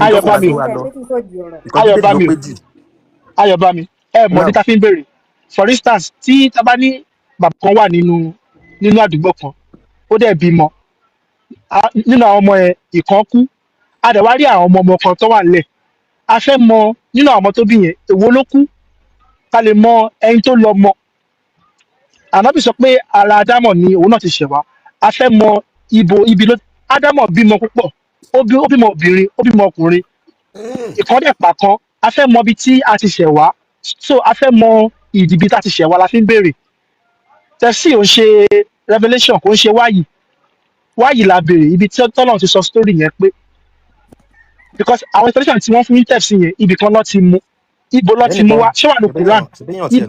[SPEAKER 10] Ayọ̀bámi ẹ mọ̀ ní ká fi ń béèrè for instance tí tá bá ní bàbá kan wà nínú àdúgbò kan ó dẹ̀ bímọ nínú àwọn ọmọ ẹ̀ ìkan kú a dẹ̀ wá rí àwọn ọmọ kan tó wà nílẹ̀ a fẹ́ mọ nínú àwọn ọmọ tó bí yẹn èwo ló kú ká lè mọ ẹni tó lọ mọ Ànábì sọ pé ara Ádámọ̀ ni òun náà ti ṣẹ̀ wá a fẹ́ mọ ibi ló Ádámọ̀ bímọ púpọ̀ ó bímọ obìnrin ó bímọ ọkùnrin ìkan dẹ̀ pa kan a fẹ́ mọ ibi tí a ti ṣẹ̀ wá so a fẹ́ mọ ìdìbí tá a ti ṣẹ̀ wá la fi ń béèrè tẹ̀sí ò ń ṣe revelation kò ń ṣe wáyì la béèrè ibi tí Ọlọ́run ti sọ story yẹn pé because àwọn explanation tí wọ́n fún tẹ̀sí yẹn ibì kan lọ́ ti mú ibo lọ́ ti mú wá ṣé wà ní Quran.
[SPEAKER 7] ṣèbéyàn tiẹ̀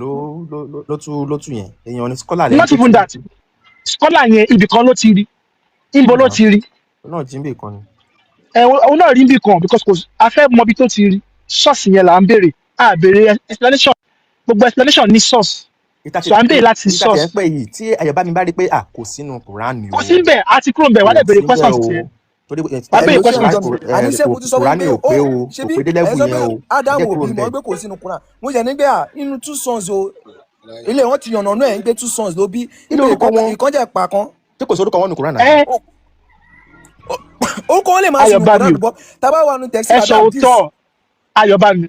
[SPEAKER 7] ló tú yẹn èèyàn ní scholar.
[SPEAKER 10] not even that scholar yẹn ibì kan ló ti rí ibo ló ti rí.
[SPEAKER 7] náà jí nbì kan ni.
[SPEAKER 10] òun náà rí nbì kan because a fẹ́ mọ ibi tó ti rí source yẹn là ń béèrè a béèrè explanation gbogbo explanation ní source so à ń béèrè láti source.
[SPEAKER 7] ìtàkì ẹ̀ ń pẹ́ yìí tí Ayọ̀bámi bá rí pé kò sínú Quran ni o.
[SPEAKER 10] kò sí bẹ́ẹ̀ a ti kúrò bẹ́ẹ̀ wà lè béèrè questions tiẹ̀. wà á béèrè questions.
[SPEAKER 7] Quran ò pé o kò pé dé level yẹn o.
[SPEAKER 1] Ádámù òbí mọ̀ pé kò sínú Quran mo yẹ nígbà inú 2 sons o ilé wọn ti yànnà náà ẹ̀ ń gbé 2 sons ló bí ìkànjẹ́ pa kan.
[SPEAKER 7] tí kò sórúkọ wọn ní Quran náà.
[SPEAKER 1] orúkọ wọn lè máa sùn kúránì bọ́ tábà wà nù tẹ̀sí
[SPEAKER 10] ẹ sọ òótọ́ Ayọ̀bámi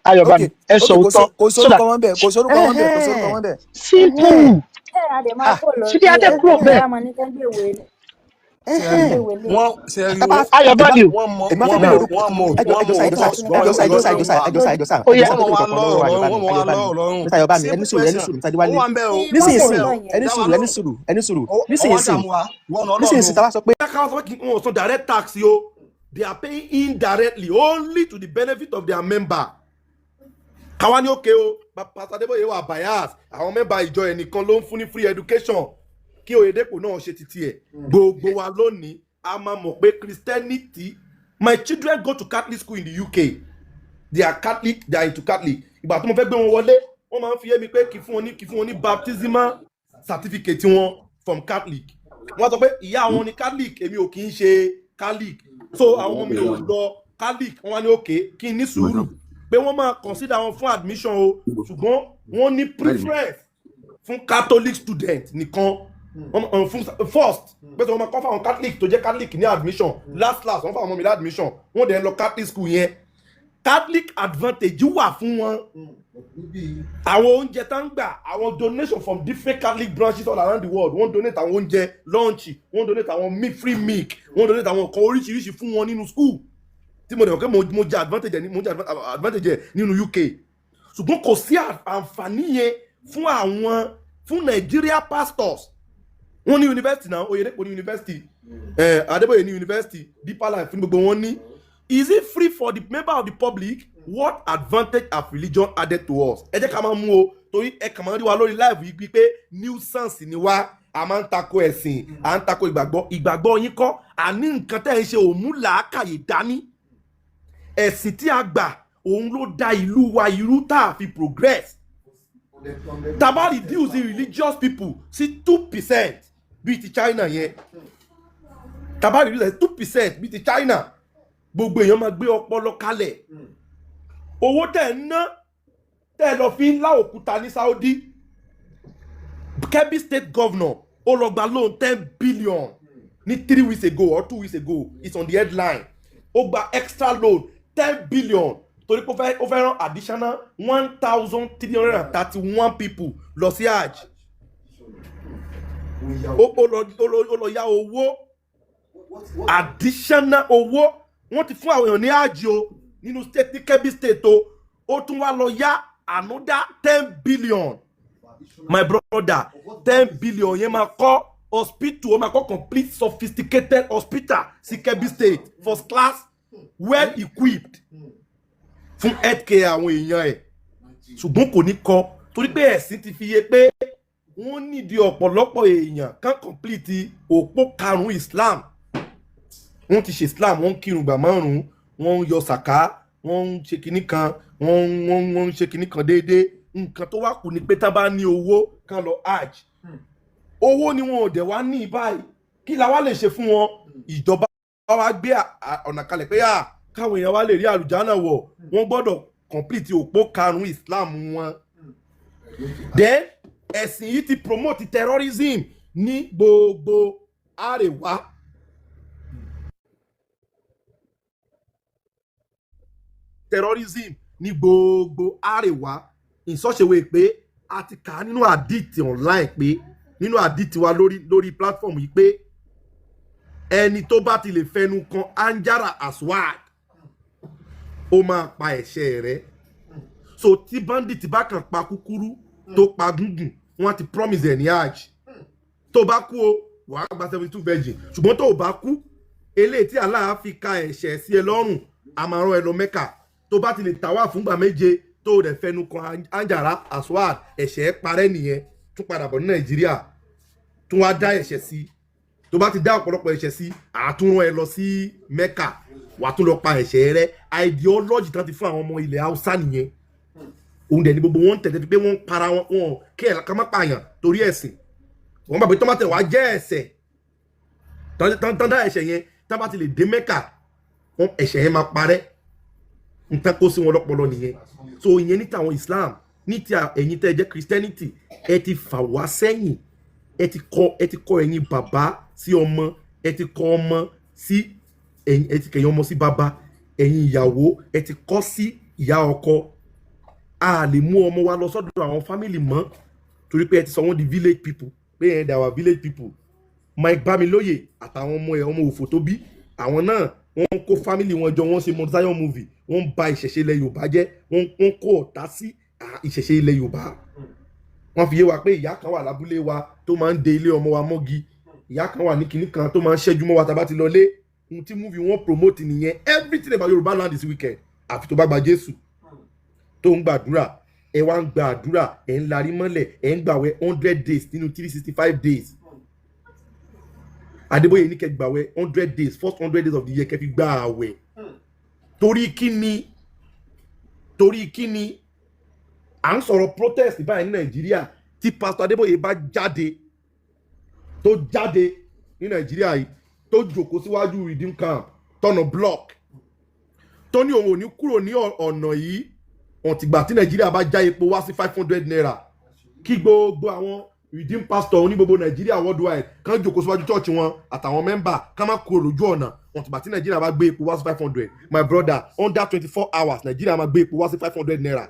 [SPEAKER 10] ẹ sọ òótọ́
[SPEAKER 1] kò sórúkọ wọn bẹ́ẹ̀ kò sórúkọ wọn bẹ́ẹ̀.
[SPEAKER 10] simple ṣíbi adé kúrò bẹ́ẹ̀. Ayọ̀bámi nísinsìnyí tá a bá sọ pé.
[SPEAKER 11] wọn ò san direct tax o. They are paying indirectly only to the benefit of their member. Káwa ní òkè o, Pastor Adébóyè wà bias, àwọn mẹ́mbà ìjọ ẹnìkan ló ń fún ní free education kí Oyèdépò náà ṣe títí ẹ̀. Gbogbo wa lónìí, a máa mọ̀ pé Christianity, my children go to Catholic school in the UK. They are Catholic, they are into Catholic. Ìgbà tó mo fẹ́ gbé wọn wọlé, wọ́n máa ń fi yé mi pé kí fún wọn ní baptismal certificate wọn from Catholic. Wọ́n sọ pé ìyá wọn ni Catholic, èmi ò kì í ṣe Catholic. So àwọn mi ò lọ Catholic wọn wá ní òkè kí n ní sùúrù pé wọ́n máa consider wọn fún admission o ṣùgbọ́n wọ́n ní preference fún Catholic student nìkan fún first pé tí wọ́n máa kọ́ fáwọn Catholic tó jẹ́ Catholic ní admission last wọ́n fáwọn ọmọ mi ní admission wọ́n dẹ̀ ń lọ Catholic school yẹn Catholic advantage wà fún wọn àwọn oúnjẹ tá ń gbà àwọn donation from different Catholic branches all around the world wọ́n donate àwọn oúnjẹ lunch wọ́n donate àwọn free milk wọ́n donate àwọn nǹkan oríṣiríṣi fún wọn nínú school tí mo dẹ̀ wọ́n pé mo jẹ advantage nínú UK ṣùgbọ́n kò sí àǹfààní yẹn fún Nigeria pastors wọ́n ní university náà Oyèdépò ní university Adébóyè ní university Deeper Life fún gbogbo wọn ní. Is it free for the member of the public? What advantage have religion added to us? Ẹ jẹ́ ká máa mú o torí ẹ kàn máa rí wa lórí live yìí pé nuisance ni wá a máa ń tako ẹ̀sìn à ń tako ìgbàgbọ́ yín kọ́ àní nǹkan tẹ́ ẹ ṣe òun làákàyè dání ẹ̀sìn tí a gbà òun ló dá ìlú wa irú tá a fi progress taba reduce the religious people sí 2% bíi ti China yẹn taba reduce 2% bíi ti China. Gbogbo èèyàn máa gbé ọpọlọ kalẹ̀ owó tẹ̀ ń ná tẹ̀ lọ fi ń lá òkúta ní Saudi Kebbi state governor ó lọ gba loan 10 billion ní 3 weeks ago or 2 weeks ago it's on the headline ó gba extra loan 10 billion torí pé ó fẹ́ rán additional 1,331 people lọ sí hajj ó lọ yá owó additional owó. Wọ́n ti fún àwọn èèyàn ní àjò nínú state ní Kebbi state ó tún wá lọ yá another 10 billion my brother 10 billion yẹn máa kọ́ hospital ó máa kọ́ complete sophisticated hospital sí Kebbi state first class well equipped fún healthcare àwọn èèyàn ẹ̀ ṣùgbọ́n kò ní kọ́ torí pé ẹ̀sìn ti fi yé pé wọ́n nídìí ọ̀pọ̀lọpọ̀ èèyàn kan complete òpó karùn-ún Islam. Wọ́n ti ṣe Islam wọ́n ń kírun gbà márùn-ún wọ́n ń yọ sàká wọ́n ń ṣe kinní kan wọ́n ń ṣe kinní kan déédéé nǹkan tó wá kù ni pé tá bá ní owó kan lọ hajj owó ni wọn ò dẹ̀ wá ní báyìí kí la wá lè ṣe fún wọn ìjọba wa gbé ọ̀nà kalẹ̀ pé káwọn èèyàn wá lè rí àlùjáná wọ̀ wọ́n gbọ́dọ̀ complete òpó karùn-ún Islam wọn. Then ẹ̀sìn yìí ti promote terrorism ní gbogbo àríwá. Terrorism ní gbogbo àríwá in such a way pé a ti kà á nínú àdìtì online pé nínú àdìtì wa lórí platform yìí pé ẹni tó bá ti lè fẹnu kan Anjara Aswad ó máa pa ẹ̀ṣẹ̀ rẹ̀ so tí bandit bá kàn pa kúkúrú tó pa gúngùn wọ́n ti promise ẹ̀ ní hajj tó bá kú o wàá gba 72 virgin ṣùgbọ́n tó bá kú eléyìí tí Allah fi ka ẹ̀ṣẹ̀ sí ẹ lọ́rùn a máa rán ẹ lọ Mẹ́kà tó bá ti lè tàwa fúngbà méje tó rẹ̀ fẹnu kan Anjara Aswad ẹ̀ṣẹ̀ parẹ́ nìyẹn tún padà bọ̀ ní Nàìjíríà tún wá dá ẹ̀ṣẹ̀ sí tó bá ti dá ọ̀pọ̀lọpọ̀ ẹ̀ṣẹ̀ sí àtúnrán ẹ lọ sí Mẹ́kà wà tún lọ pa ẹ̀ṣẹ̀ rẹ ideology tán ti fún àwọn ọmọ ilẹ̀ Haúsá nìyẹn òun dẹ̀ ni gbogbo wọn tẹ̀tẹ̀ pé wọ́n para wọn kí ẹ̀ ká má pààyàn torí ẹ̀sìn wọ́n bá pé tó má tẹ̀ wá jẹ́ ẹ̀ṣẹ̀ tán dá ẹ̀ṣẹ̀ yẹn tá bá ti lè dé Mẹ́kà ẹ̀ṣẹ̀ yẹn máa parẹ́ nǹkan kó sí wọn lọ́pọlọ nìyẹn so ìyẹn ní tàwọn Islam ní ti ẹ̀yin tẹ́ jẹ́ Christianity ẹ ti fà wá sẹ́yìn ẹ ti kọ ẹ̀yin bàbá sí ọmọ ẹ ti kọ ọmọ sí ẹ̀yin ẹ ti kẹ̀yìn ọmọ sí bàbá, ẹ̀yin ìyàwó ẹ ti kọ́ sí ìyá ọkọ. A lè mú ọmọ wa lọ sọ́dọ̀ àwọn family mọ́ torí pé ẹ ti sọ wọ́n di village people pé ẹ̀ dà wá village people. Mike Bamilóyè àtàwọn ọmọ ẹ̀ ọmọ òfò tó bí àwọn náà wọ́n kó family wọn jọ, wọ́n ṣe Mount Zion movie, wọ́n bà ìṣẹ̀ṣe ilẹ̀ Yorùbá jẹ́, wọ́n kó ọ̀tá sí ìṣẹ̀ṣe ilẹ̀ Yorùbá. Wọ́n fi yé wa pé ìyá kan wà lábúlé wa tó máa ń de ilé ọmọ wa mọ́gi, ìyá kan wà ní kinní kan tó máa ń ṣẹ́jú mọ́ wa tá bá ti lọ lé. Ohun tí movie wọn promote nìyẹn. Everything about Yorùbá land this weekend àfi tó bá gba Jésù tó ń gbàdúrà, ẹ wá ń gbàdúrà, ẹ ń larí mọ́lẹ̀, ẹ ń gbàwẹ̀ 100 days nínú 365 days. Adébóyè ní kẹ́ gbàwẹ̀ 100 days, first 100 days of the year kẹ́ fi gbà àwẹ̀. Torí kíni à ń sọ̀rọ̀ protest báyìí ní Nàìjíríà tí Pastor Adébóyè bá jáde ní Nàìjíríà yìí tó jókòó síwájú Redeem Camp tọ̀nà block tó ní òun ò ní kúrò ní ọ̀nà yìí ọ̀tìgbà tí Nàìjíríà bá já epo wá sí 500 naira kí gbogbo àwọn Redeem pastor ní gbogbo Nàìjíríà worldwide kan jókòó síwájú church wọn àtàwọn mẹ́mbà ká má kúrò lójú ọ̀nà ọ̀tìgbà tí Nàìjíríà bá gbé epo wá sí 500. My brother, under 24 hours Nàìjíríà máa gbé epo wá sí 500 naira.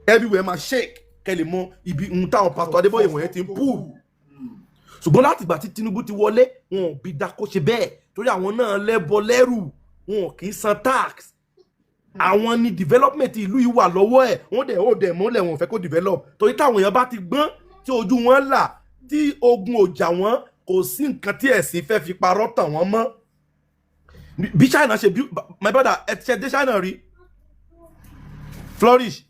[SPEAKER 11] Everywhere máa shake kẹ́lẹ̀ mọ́ ibi ohun táwọn Pastor Adébóyè wọ̀nyẹn ti ń pull. Ṣùgbọ́n láti ìgbà tí Tinubu ti wọlé wọn ò bí dákó ṣe bẹ́ẹ̀ torí àwọn náà lẹ́bọ lẹ́rù, wọn kì í san tax. Àwọn ni development ìlú yìí wà lọ́wọ́ ẹ̀, wọ́n dẹ̀ mọ́lẹ̀ wọn fẹ́ kó develop torí táwọn èèyàn bá ti gbọ́n tí ojú wọn là tí ogun ò jà wọ́n kò sí nǹkan tí ẹ̀sìn fẹ́ fi parọ́ tàn wọ́n mọ́. Bí China ṣe bí my brother ẹ ti ṣe dé China rí flourish.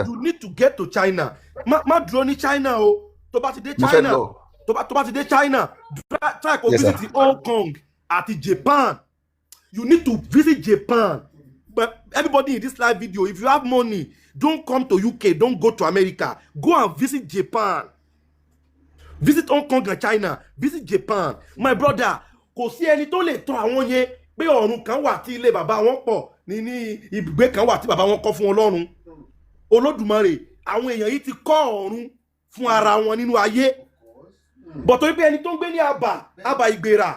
[SPEAKER 11] You need to get to China. Má dúró ní China o. Tó bá ti dé China, tó bá ti dé China, try to visit Hong Kong àti Japan. You need to visit Japan. But everybody in this live video, if you have money, don't come to UK, don't go to America. Go and visit Japan. Visit Hong Kong and China. Visit Japan. My brother, kò sí ẹni tó lè tọ́ àwọn yẹn pé ọ̀run kan wà tí ilé bàbá wọn pọ̀ ní ibùgbé kan wà tí bàbá wọn kọ́ fún Ọlọ́run. Olódùmarè, àwọn èèyàn yìí ti kọ́ ọ̀run fún ara wọn nínú ayé. But torí pé ẹni tó ń gbé ní àbà ìgbèrà,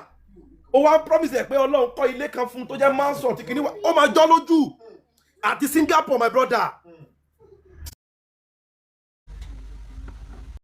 [SPEAKER 11] ó wá promise ẹ̀ pé Ọlọ́run kọ́ ilé kan fún tó jẹ́ mansion tí kìíní wà, ó máa jọ́ lójú. Àti Singapore, my brother,